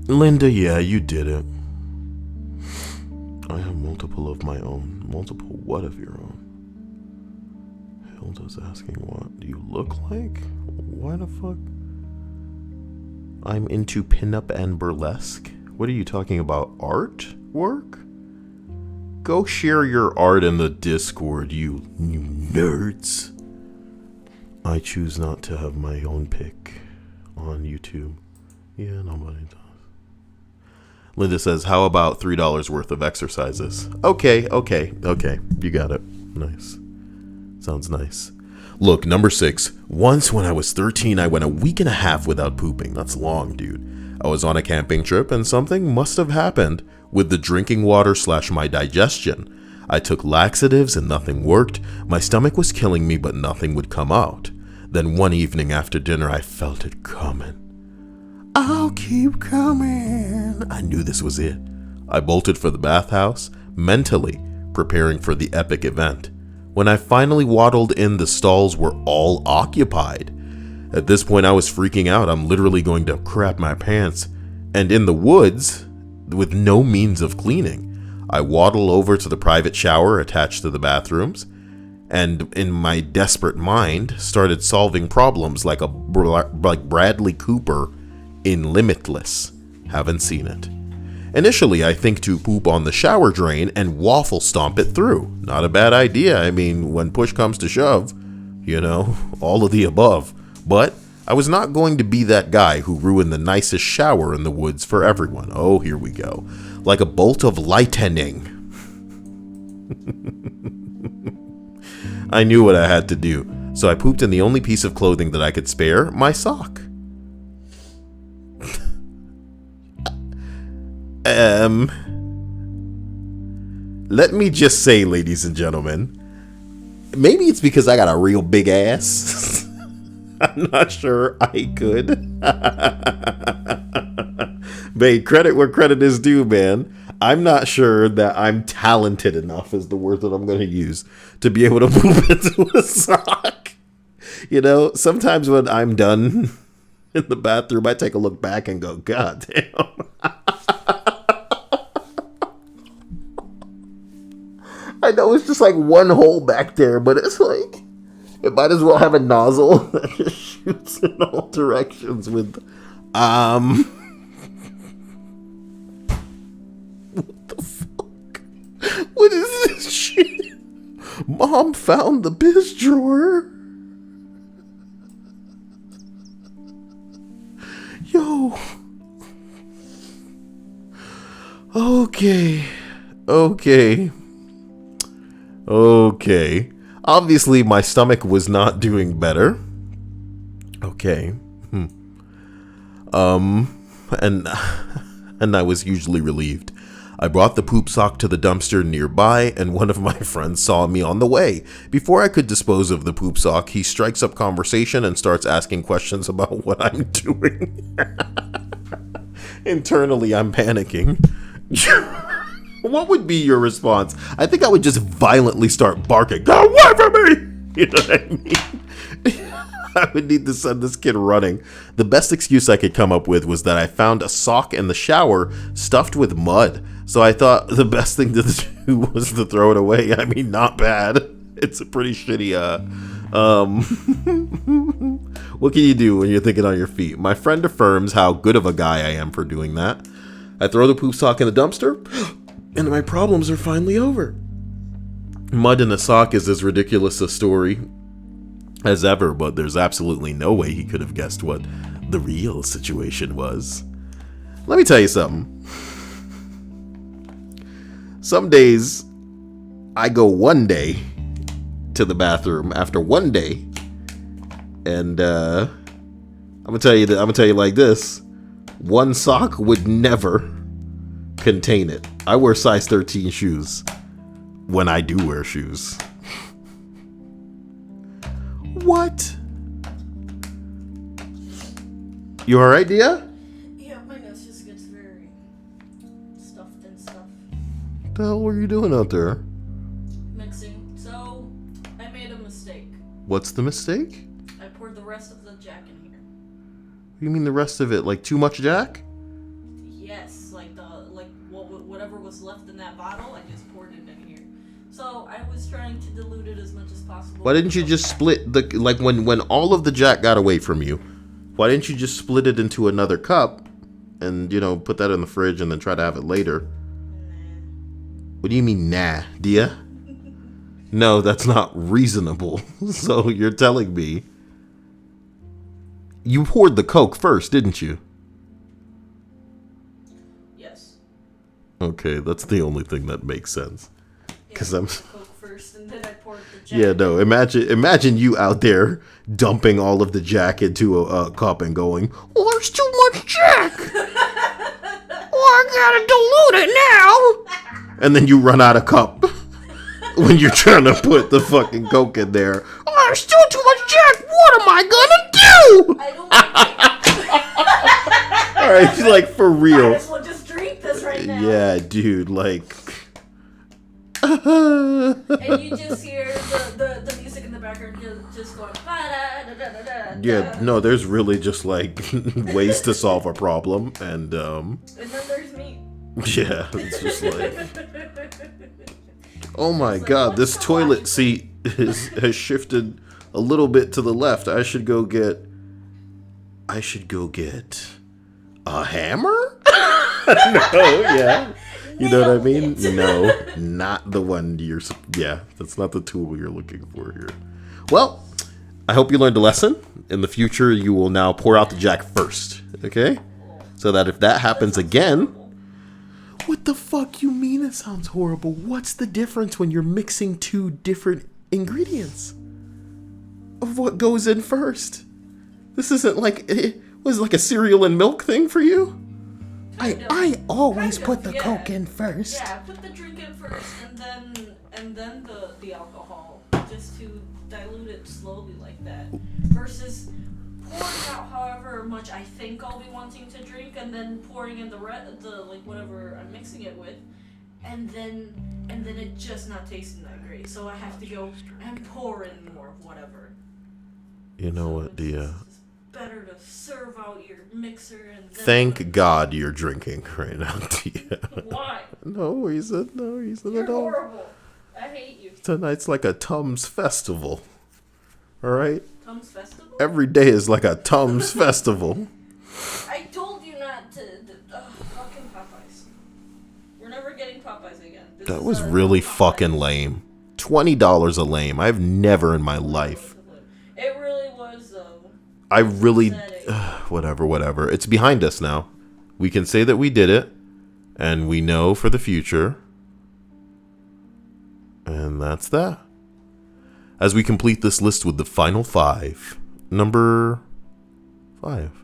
Linda, yeah, you did it. I have multiple of my own. Multiple what of your own? Hilda's asking, what do you look like? Why the fuck? I'm into pinup and burlesque. What are you talking about? Artwork? Go share your art in the Discord, you nerds. I choose not to have my own pic on YouTube. Yeah, nobody does. Linda says, how about $3 worth of exercises? Okay. You got it. Nice. Sounds nice. Look, number 6. Once when I was 13, I went a week and a half without pooping. That's long, dude. I was on a camping trip and something must have happened with the drinking water / my digestion. I took laxatives and nothing worked. My stomach was killing me, but nothing would come out. Then one evening after dinner, I felt it coming. I'll keep coming. I knew this was it. I bolted for the bathhouse, mentally preparing for the epic event. When I finally waddled in, the stalls were all occupied. At this point, I was freaking out. I'm literally going to crap my pants. And in the woods, with no means of cleaning, I waddle over to the private shower attached to the bathrooms, and in my desperate mind, started solving problems like Bradley Cooper in Limitless. Haven't seen it. Initially, I think to poop on the shower drain and waffle stomp it through. Not a bad idea. I mean, when push comes to shove, all of the above. But I was not going to be that guy who ruined the nicest shower in the woods for everyone. Oh, here we go. Like a bolt of lightning. I knew what I had to do, so I pooped in the only piece of clothing that I could spare, my sock. Let me just say, ladies and gentlemen, maybe it's because I got a real big ass. I'm not sure I could. Babe, credit where credit is due, man. I'm not sure that I'm talented enough, is the word that I'm going to use, to be able to move into a sock. Sometimes when I'm done in the bathroom, I take a look back and go, God damn. I know it's just like one hole back there, but it's like, it might as well have a nozzle that just shoots in all directions with, what the fuck? What is this shit? Mom found the biz drawer. Yo. Okay. Obviously, my stomach was not doing better. Okay. And I was hugely relieved. I brought the poop sock to the dumpster nearby, and one of my friends saw me on the way. Before I could dispose of the poop sock, he strikes up conversation and starts asking questions about what I'm doing. Internally, I'm panicking. What would be your response? I think I would just violently start barking. Go away from me! You know what I mean? I would need to send this kid running. The best excuse I could come up with was that I found a sock in the shower stuffed with mud. So I thought the best thing to do was to throw it away. I mean, not bad. It's a pretty shitty, what can you do when you're thinking on your feet? My friend affirms how good of a guy I am for doing that. I throw the poop sock in the dumpster, and my problems are finally over. Mud in a sock is as ridiculous a story as ever, but there's absolutely no way he could have guessed what the real situation was. Let me tell you something. Some days I go one day to the bathroom after one day, and I'm gonna tell you like this: one sock would never contain it. I wear size 13 shoes when I do wear shoes. What? You alright, Dia? Yeah, my nose just gets very stuffed and stuff. What the hell were you doing out there? Mixing. So, I made a mistake. What's the mistake? I poured the rest of the Jack in here. You mean the rest of it? Like too much Jack? Yes, whatever was left in that bottle, I just poured it in here. So I was always trying to dilute it as much as possible. Why didn't you just split the, like when all of the Jack got away from you, why didn't you just split it into another cup and, put that in the fridge and then try to have it later? What do you mean, nah, Dia? No, that's not reasonable. So you're telling me you poured the Coke first, didn't you? Yes. Okay, that's the only thing that makes sense. Because I'm Coke first, and then I poured the Jack. Yeah, no. Imagine you out there dumping all of the Jack into a cup and going, "Oh, there's too much Jack. Oh, I gotta dilute it now." And then you run out of cup when you're trying to put the fucking Coke in there. Oh, there's still too much Jack. What am I gonna do? I don't. All right, like for Might real. as well just drink this right now. Yeah, dude. Like. And you just hear the music in the background just going. Yeah, no, there's really just like ways to solve a problem, and then there's me. yeah, it's just like, oh my god, this toilet seat has shifted a little bit to the left. I should go get a hammer. No, yeah. You know what I mean? No, not the one that's not the tool you're looking for here. Well, I hope you learned a lesson. In the future, you will now pour out the Jack first, okay? So that if that happens again... What the fuck you mean it sounds horrible? What's the difference when you're mixing two different ingredients of what goes in first? This isn't like... It was like a cereal and milk thing for you? I always put the Coke in first. Yeah, put the drink in first, and then the alcohol, just to dilute it slowly like that. Versus pouring out however much I think I'll be wanting to drink, and then pouring in the like whatever I'm mixing it with, and then it just not tasting that great. So I have to go and pour in more whatever. You know what, Dia? Better to serve out your mixer and then Thank God you're drinking right now, Dia. Why? No, he's an You're adult. horrible. I hate you. Tonight's like a Tums festival. All right? Tums Festival? Every day is like a Tums festival. I told you not to. Fucking Popeyes. We're never getting Popeyes again. This That is was our really Popeyes. fucking lame. $20 a lame. I've never in my life. It really was, though. I really... whatever. It's behind us now. We can say that we did it. And we know for the future. And that's that. As we complete this list with the final 5. Number 5.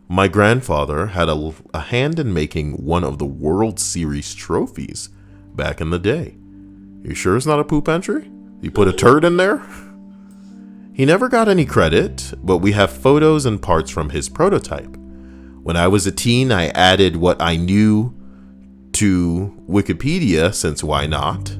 My grandfather had a hand in making one of the World Series trophies back in the day. You sure it's not a poop entry? You put a turd in there? He never got any credit, but we have photos and parts from his prototype. When I was a teen, I added what I knew to Wikipedia, since why not?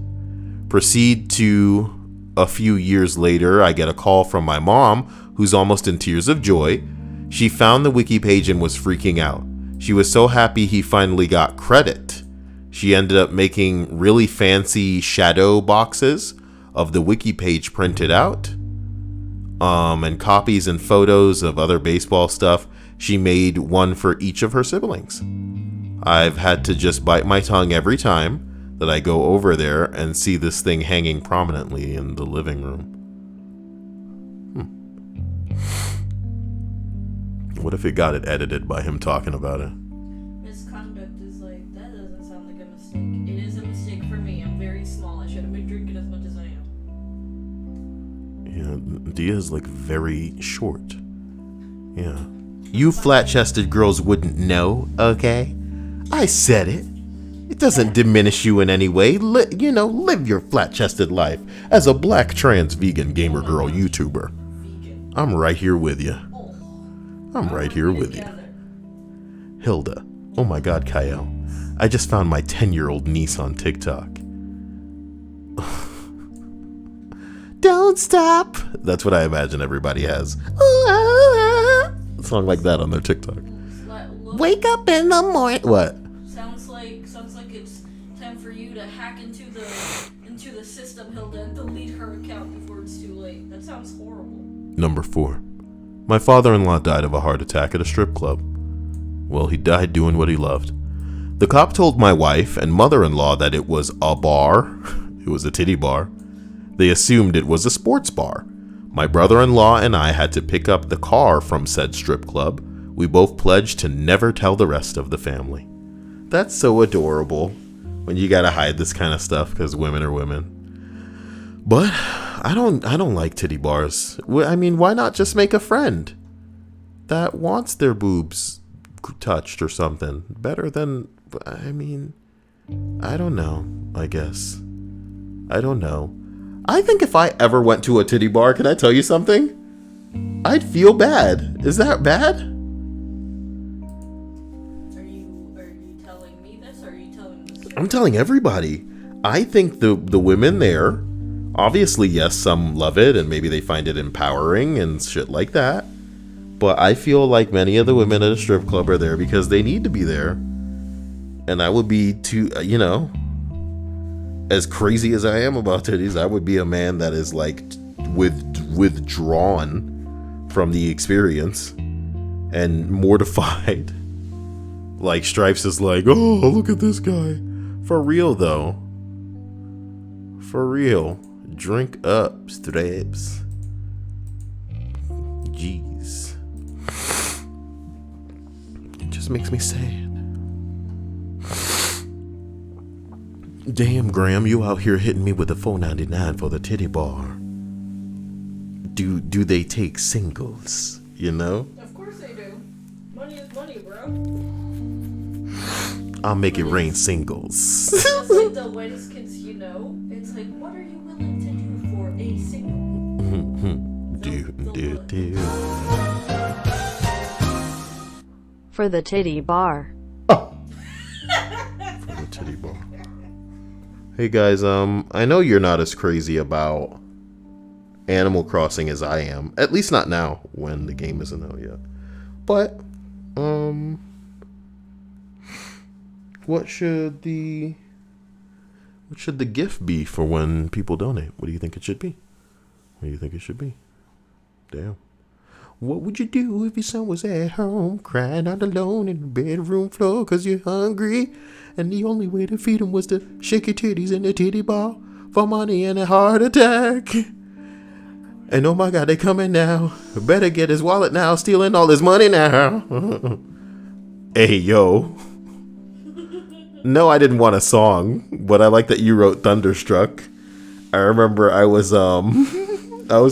Proceed to a few years later, I get a call from my mom, who's almost in tears of joy. She found the wiki page and was freaking out. She was so happy he finally got credit. She ended up making really fancy shadow boxes of the wiki page printed out. And copies and photos of other baseball stuff. She made one for each of her siblings. I've had to just bite my tongue every time that I go over there and see this thing hanging prominently in the living room. What if it got it edited by him talking about it? Misconduct is like, that doesn't sound like a mistake. It is a mistake for me. I'm very small. I should have been drinking as much as I am. Yeah, Dia's like very short. Yeah. You flat-chested girls wouldn't know, okay? I said it. It doesn't diminish you in any way. Live your flat-chested life as a black trans vegan gamer girl YouTuber. Vegan. I'm right here with you. Oh. I'm right here with you. Together. Hilda. Oh my god, Kyle. I just found my 10-year-old niece on TikTok. Don't stop. That's what I imagine everybody has. A song like that on their TikTok. Wake up in the morning. What? Sounds like it's time for you to hack into into the system, he'll then delete her account before it's too late. That sounds horrible. Number 4. My father-in-law died of a heart attack at a strip club. Well, he died doing what he loved. The cop told my wife and mother-in-law that it was a bar. It was a titty bar. They assumed it was a sports bar. My brother-in-law and I had to pick up the car from said strip club. We both pledged to never tell the rest of the family. That's so adorable when you gotta hide this kind of stuff because women are women. But I don't like titty bars. I mean, why not just make a friend that wants their boobs touched or something? Better than, I mean, I don't know, I guess. I don't know. I think if I ever went to a titty bar, can I tell you something? I'd feel bad. Is that bad? Are you telling me this, or are you telling me? I'm telling everybody. I think the women there, obviously, yes, some love it and maybe they find it empowering and shit like that. But I feel like many of the women at a strip club are there because they need to be there. And I would be too, as crazy as I am about titties, I would be a man that is like withdrawn from the experience and mortified. Like Stripes is like, oh, look at this guy. For real though. For real. Drink up, Stripes. Jeez. It just makes me sad. Damn, Graham, you out here hitting me with the $4.99 for the titty bar. Do they take singles, you know? Of course they do. Money is money, bro. I'll make it rain singles. Just like the whitest kids you know, it's like, what are you willing to do for a single? do. For the titty bar. For the titty bar. Hey guys, I know you're not as crazy about Animal Crossing as I am. At least not now, when the game isn't out yet. But, what should the gift be for when people donate? What do you think it should be? What do you think it should be? Damn. What would you do if your son was at home crying out alone in the bedroom floor because you're hungry and the only way to feed him was to shake your titties in the titty bar for money and a heart attack? And oh my God, they coming now. Better get his wallet now, stealing all his money now. Hey, yo. No, I didn't want a song, but I like that you wrote Thunderstruck. I remember I was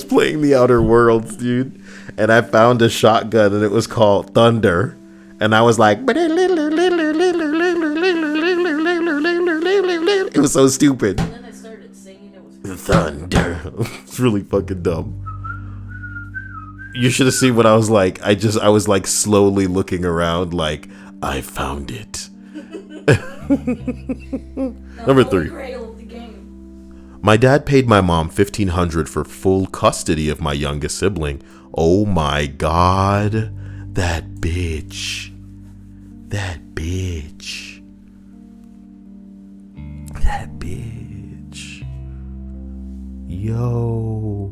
playing The Outer Worlds, dude, and I found a shotgun and it was called Thunder. And I was like, it was so stupid. And then I started singing, it was Thunder. It's really fucking dumb. You should have seen what I was like. I was like slowly looking around like, I found it. Number 3. Grail of the game. My dad paid my mom $1,500 for full custody of my youngest sibling. Oh my God. That bitch. That bitch. That bitch. Yo.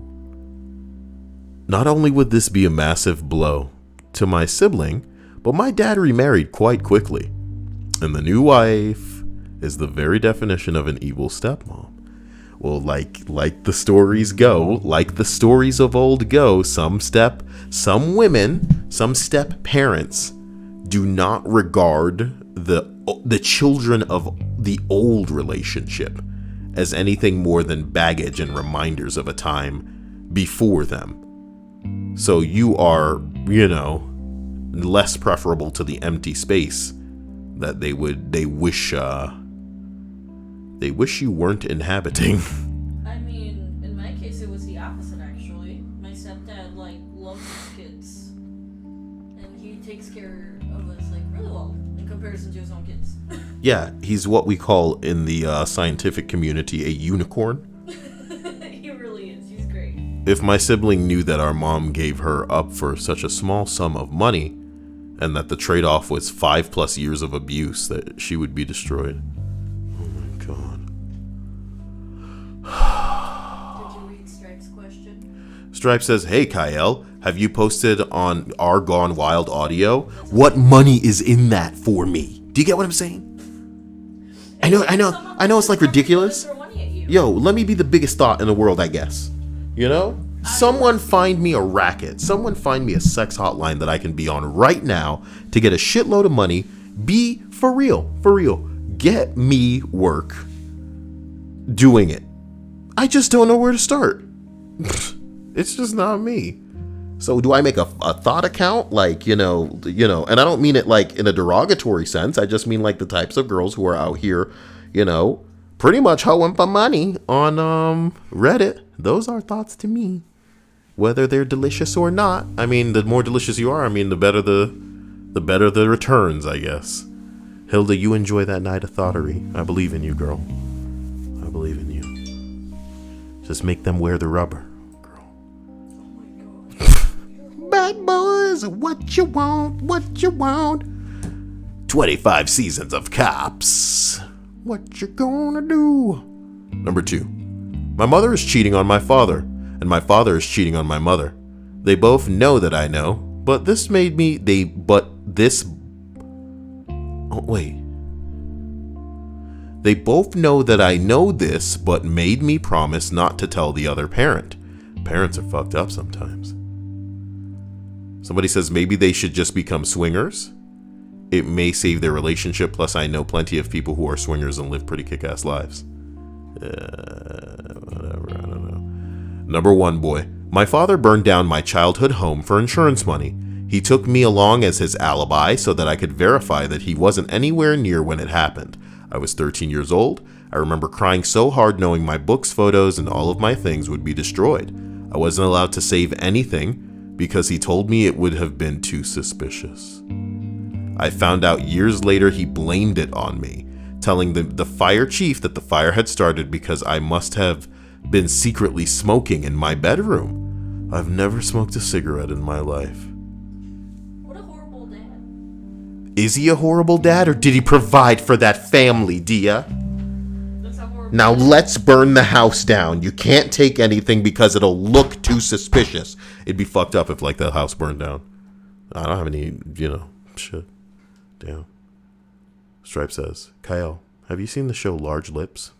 Not only would this be a massive blow to my sibling, but my dad remarried quite quickly. And the new wife is the very definition of an evil stepmom. Well, like the stories go, like the stories of old go, some step parents do not regard the children of the old relationship as anything more than baggage and reminders of a time before them. So you are, less preferable to the empty space that they wish you weren't inhabiting. I mean, in my case, it was the opposite, actually. My stepdad, loves his kids. And he takes care of us, really well, in comparison to his own kids. Yeah, he's what we call in the scientific community a unicorn. He really is. He's great. If my sibling knew that our mom gave her up for such a small sum of money, and that the trade-off was 5+ years of abuse, that she would be destroyed. Oh my God. Stripe says, hey, Kyle, have you posted on our Gone Wild audio? What money is in that for me? Do you get what I'm saying? I know it's like ridiculous. Yo, let me be the biggest thought in the world, I guess. You know? Someone find me a racket. Someone find me a sex hotline that I can be on right now to get a shitload of money. Be for real. Get me work doing it. I just don't know where to start. It's just not me. So do I make a thought account? Like, you know, and I don't mean it like in a derogatory sense. I just mean like the types of girls who are out here, you know, pretty much hoeing for money on Reddit. Those are thoughts to me. Whether they're delicious or not. I mean, the more delicious you are, I mean, the better the returns, I guess. Hilda, you enjoy that night of thoughterry. I believe in you, girl. I believe in you. Just make them wear the rubber, girl. Oh my god. Bad boys, what you want? 25 seasons of Cops. What you gonna do? Number 2. My mother is cheating on my father, and my father is cheating on my mother. They both know that I know, but this made me, They both know that I know this, but made me promise not to tell the other parent. Parents are fucked up sometimes. Somebody says maybe they should just become swingers. It may save their relationship, plus I know plenty of people who are swingers and live pretty kick-ass lives. Whatever, I don't know. Number 1, boy. My father burned down my childhood home for insurance money. He took me along as his alibi so that I could verify that he wasn't anywhere near when it happened. I was 13 years old. I remember crying so hard knowing my books, photos, and all of my things would be destroyed. I wasn't allowed to save anything because he told me it would have been too suspicious. I found out years later he blamed it on me, telling the fire chief that the fire had started because I must have been secretly smoking in my bedroom. I've never smoked a cigarette in my life. What a horrible dad. Is he a horrible dad, or did he provide for that family, Dia? That's a horrible Now dad. let's burn the house down. You can't take anything because it'll look too suspicious. It'd be fucked up if like the house burned down. I don't have any, shit. Damn. Stripe says, Kyle, have you seen the show Large Lips?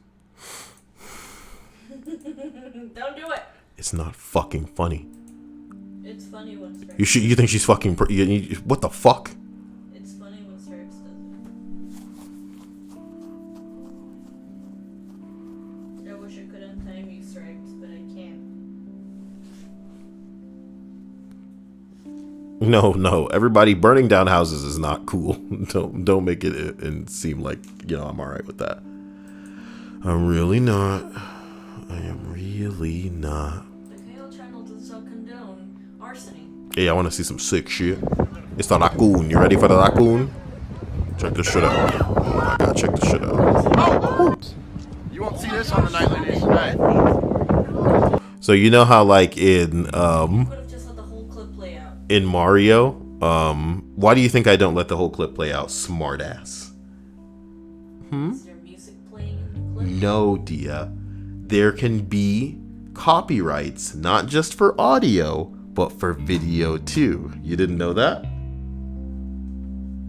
Don't do it. It's not fucking funny. It's funny when Stripes. You think she's fucking? What the fuck? It's funny when Stripes does it. I wish I could untime you, Stripes, but I can't. No. Everybody burning down houses is not cool. Don't make it and seem like I'm all right with that. I'm really not. I am really not. The Kale channel does not condone larceny. Hey, I want to see some sick shit. It's the raccoon. You ready for the raccoon? Check this shit out. I gotta check this shit out. Oh! You won't see this on the Nightly News tonight. So you know how like in Could have just let the whole clip play out. in Mario, why do you think I don't let the whole clip play out? Smartass. Is there music playing in the clip? No, Dia. There can be copyrights, not just for audio, but for video too. You didn't know that?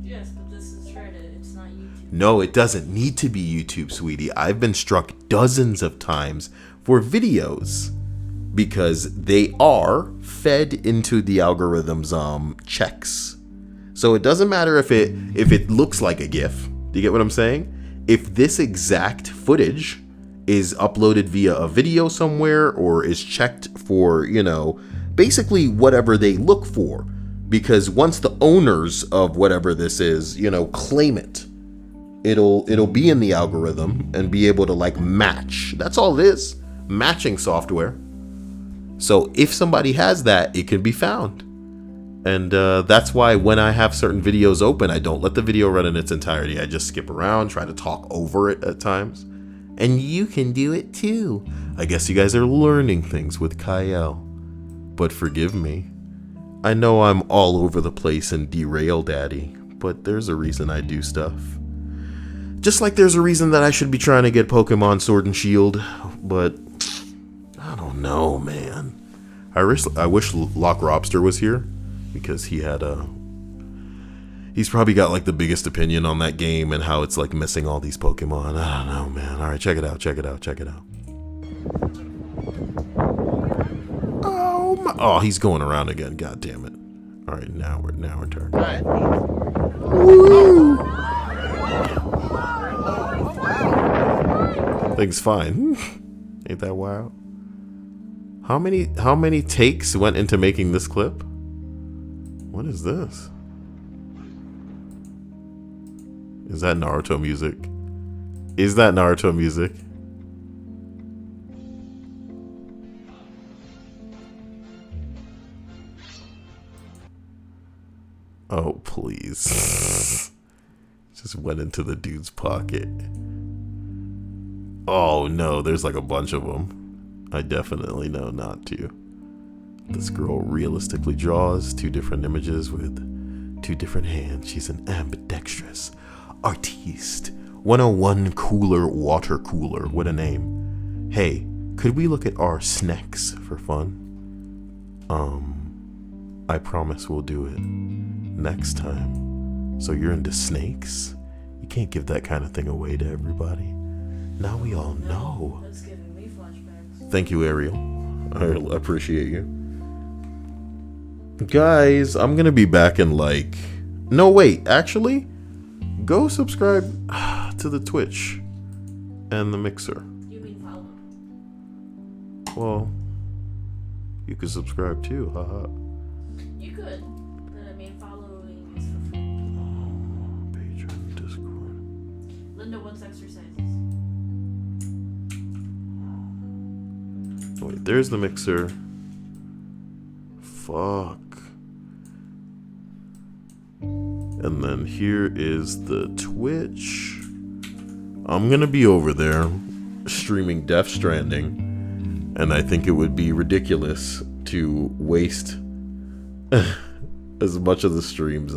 Yes, but this is Reddit. It's not YouTube. No, it doesn't need to be YouTube, sweetie. I've been struck dozens of times for videos because they are fed into the algorithm's checks. So it doesn't matter if it looks like a GIF. Do you get what I'm saying? If this exact footage is uploaded via a video somewhere or is checked for, basically whatever they look for. Because once the owners of whatever this is, claim it, it'll be in the algorithm and be able to like match. That's all it is. Matching software. So if somebody has that, it can be found. And that's why when I have certain videos open, I don't let the video run in its entirety. I just skip around, try to talk over it at times. And you can do it too. I guess you guys are learning things with Kyle. But forgive me. I know I'm all over the place and derail daddy, but there's a reason I do stuff. Just like there's a reason that I should be trying to get Pokemon Sword and Shield, but I don't know, man. I wish Lock Robster was here because he had he's probably got like the biggest opinion on that game and how it's like missing all these Pokemon. I don't know, man. All right, check it out. Check it out. Check it out. Oh my! Oh, he's going around again. God damn it! All right, now we're turning. Right. Woo! Thing's fine. Ain't that wild? How many takes went into making this clip? What is this? Is that Naruto music? Is that Naruto music? Oh, please. Just went into the dude's pocket. Oh no, there's like a bunch of them. I definitely know not to. This girl realistically draws two different images with two different hands. She's an ambidextrous artiste. 101 cooler water cooler. What a name. Hey, could we look at our snacks for fun? I promise we'll do it next time. So you're into snakes? You can't give that kind of thing away to everybody. Now we all know. That's giving me flashbacks. Thank you, Ariel. I appreciate you. Guys, I'm gonna be back in like... No, wait, actually, go subscribe to the Twitch and the Mixer. You mean follow? Well, you can subscribe too, haha. You could, but I mean following is for free. Patreon, Discord. Linda wants exercises. Wait, there's the Mixer. Fuck. And then here is the Twitch. I'm gonna be over there streaming Death Stranding, and I think it would be ridiculous to waste as much of the stream's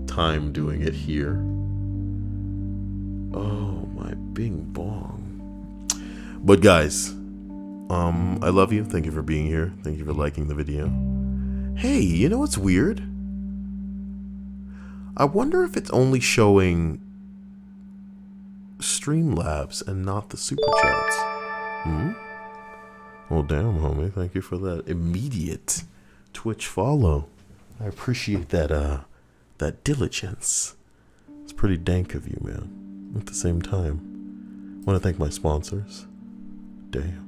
time doing it here. Oh my bing bong. But guys, I love you. Thank you for being here. Thank you for liking the video. Hey, you know what's weird? I wonder if it's only showing Streamlabs and not the Super Chats. Well, damn, homie. Thank you for that immediate Twitch follow. I appreciate that, that diligence. It's pretty dank of you, man. At the same time, I want to thank my sponsors. Damn.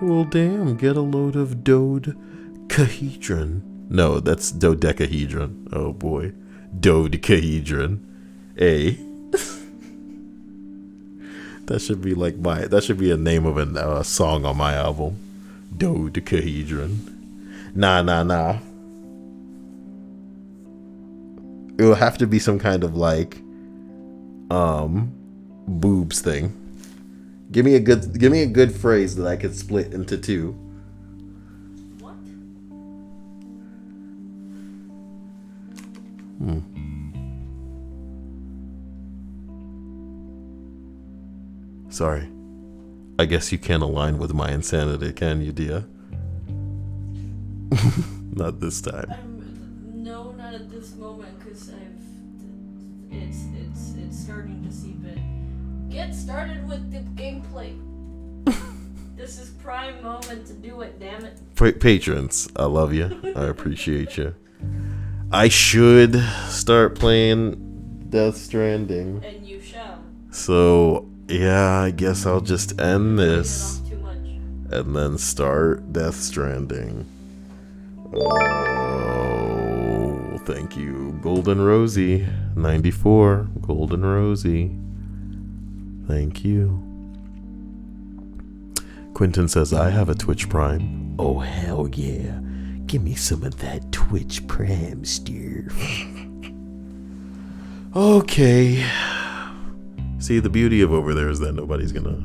Well, damn, get a load of dodecahedron. No, that's dodecahedron. Oh boy. Dodecahedron. A. That should be like that should be a name of a song on my album. Dodecahedron. Nah. It will have to be some kind of like boobs thing. Give me a good phrase that I could split into two. What? Sorry. I guess you can't align with my insanity, can you, dear? Not this time. No, not at this moment, because it's starting to seep in. Get started with the gameplay. This is prime moment to do it, damn it. Patrons, I love you. I appreciate you. I should start playing Death Stranding. And you shall. So, yeah, I guess I'll just end this. Too much. And then start Death Stranding. Oh, thank you. Golden Rosie, 94. Golden Rosie. Thank you. Quentin says, I have a Twitch Prime. Oh, hell yeah. Give me some of that Twitch Prime stuff. Okay. See, the beauty of over there is that nobody's gonna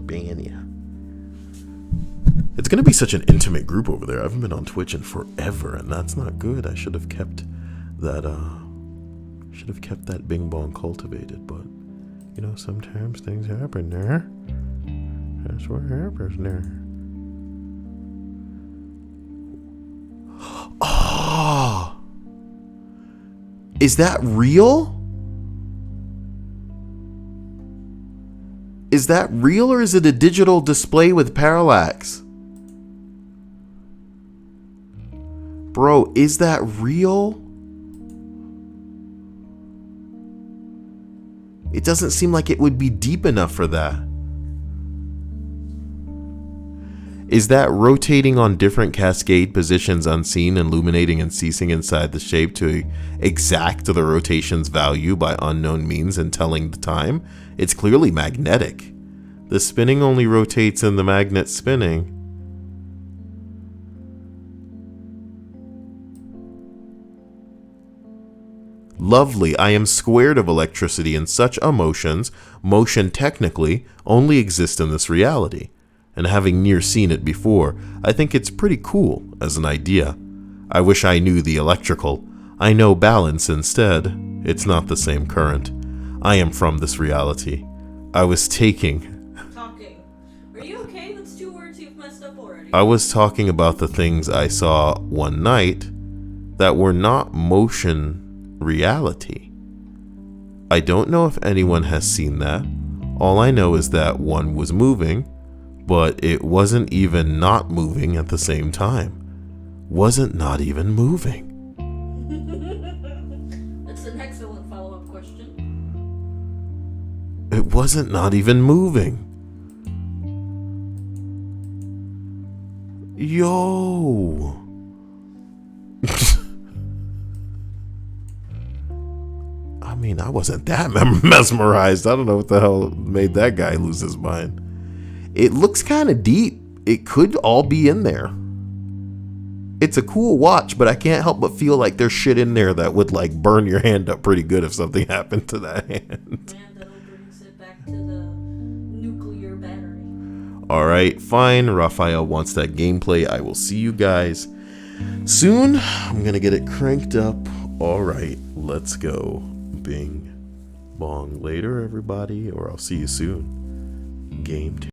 ban you. It's gonna be such an intimate group over there. I haven't been on Twitch in forever, and that's not good. I should have kept that bing bong cultivated, but you know, sometimes things happen there. That's what happens there. Oh! Is that real? Is that real or is it a digital display with parallax? Bro, is that real? It doesn't seem like it would be deep enough for that. Is that rotating on different cascade positions unseen, illuminating and ceasing inside the shape to exact the rotation's value by unknown means and telling the time? It's clearly magnetic. The spinning only rotates in the magnet spinning. Lovely, I am squared of electricity and such emotions, motion technically, only exist in this reality. And having near seen it before, I think it's pretty cool as an idea. I wish I knew the electrical. I know balance instead. It's not the same current. I am from this reality. I was talking. Are you okay? That's 2 words you've messed up already. I was talking about the things I saw one night that were not motion reality. I don't know if anyone has seen that. All I know is that one was moving, but it wasn't even not moving at the same time. Wasn't not even moving. That's an excellent follow-up question. It wasn't not even moving. Yo. I mean, I wasn't that mesmerized. I don't know what the hell made that guy lose his mind. It looks kind of deep. It could all be in there. It's a cool watch, but I can't help but feel like there's shit in there that would like burn your hand up pretty good if something happened to that hand. Man, that'll bring it back to the nuclear battery. Alright, fine. Raphael wants that gameplay. I will see you guys soon. I'm gonna get it cranked up. Alright, let's go. Bing bong later, everybody, or I'll see you soon. Game 2.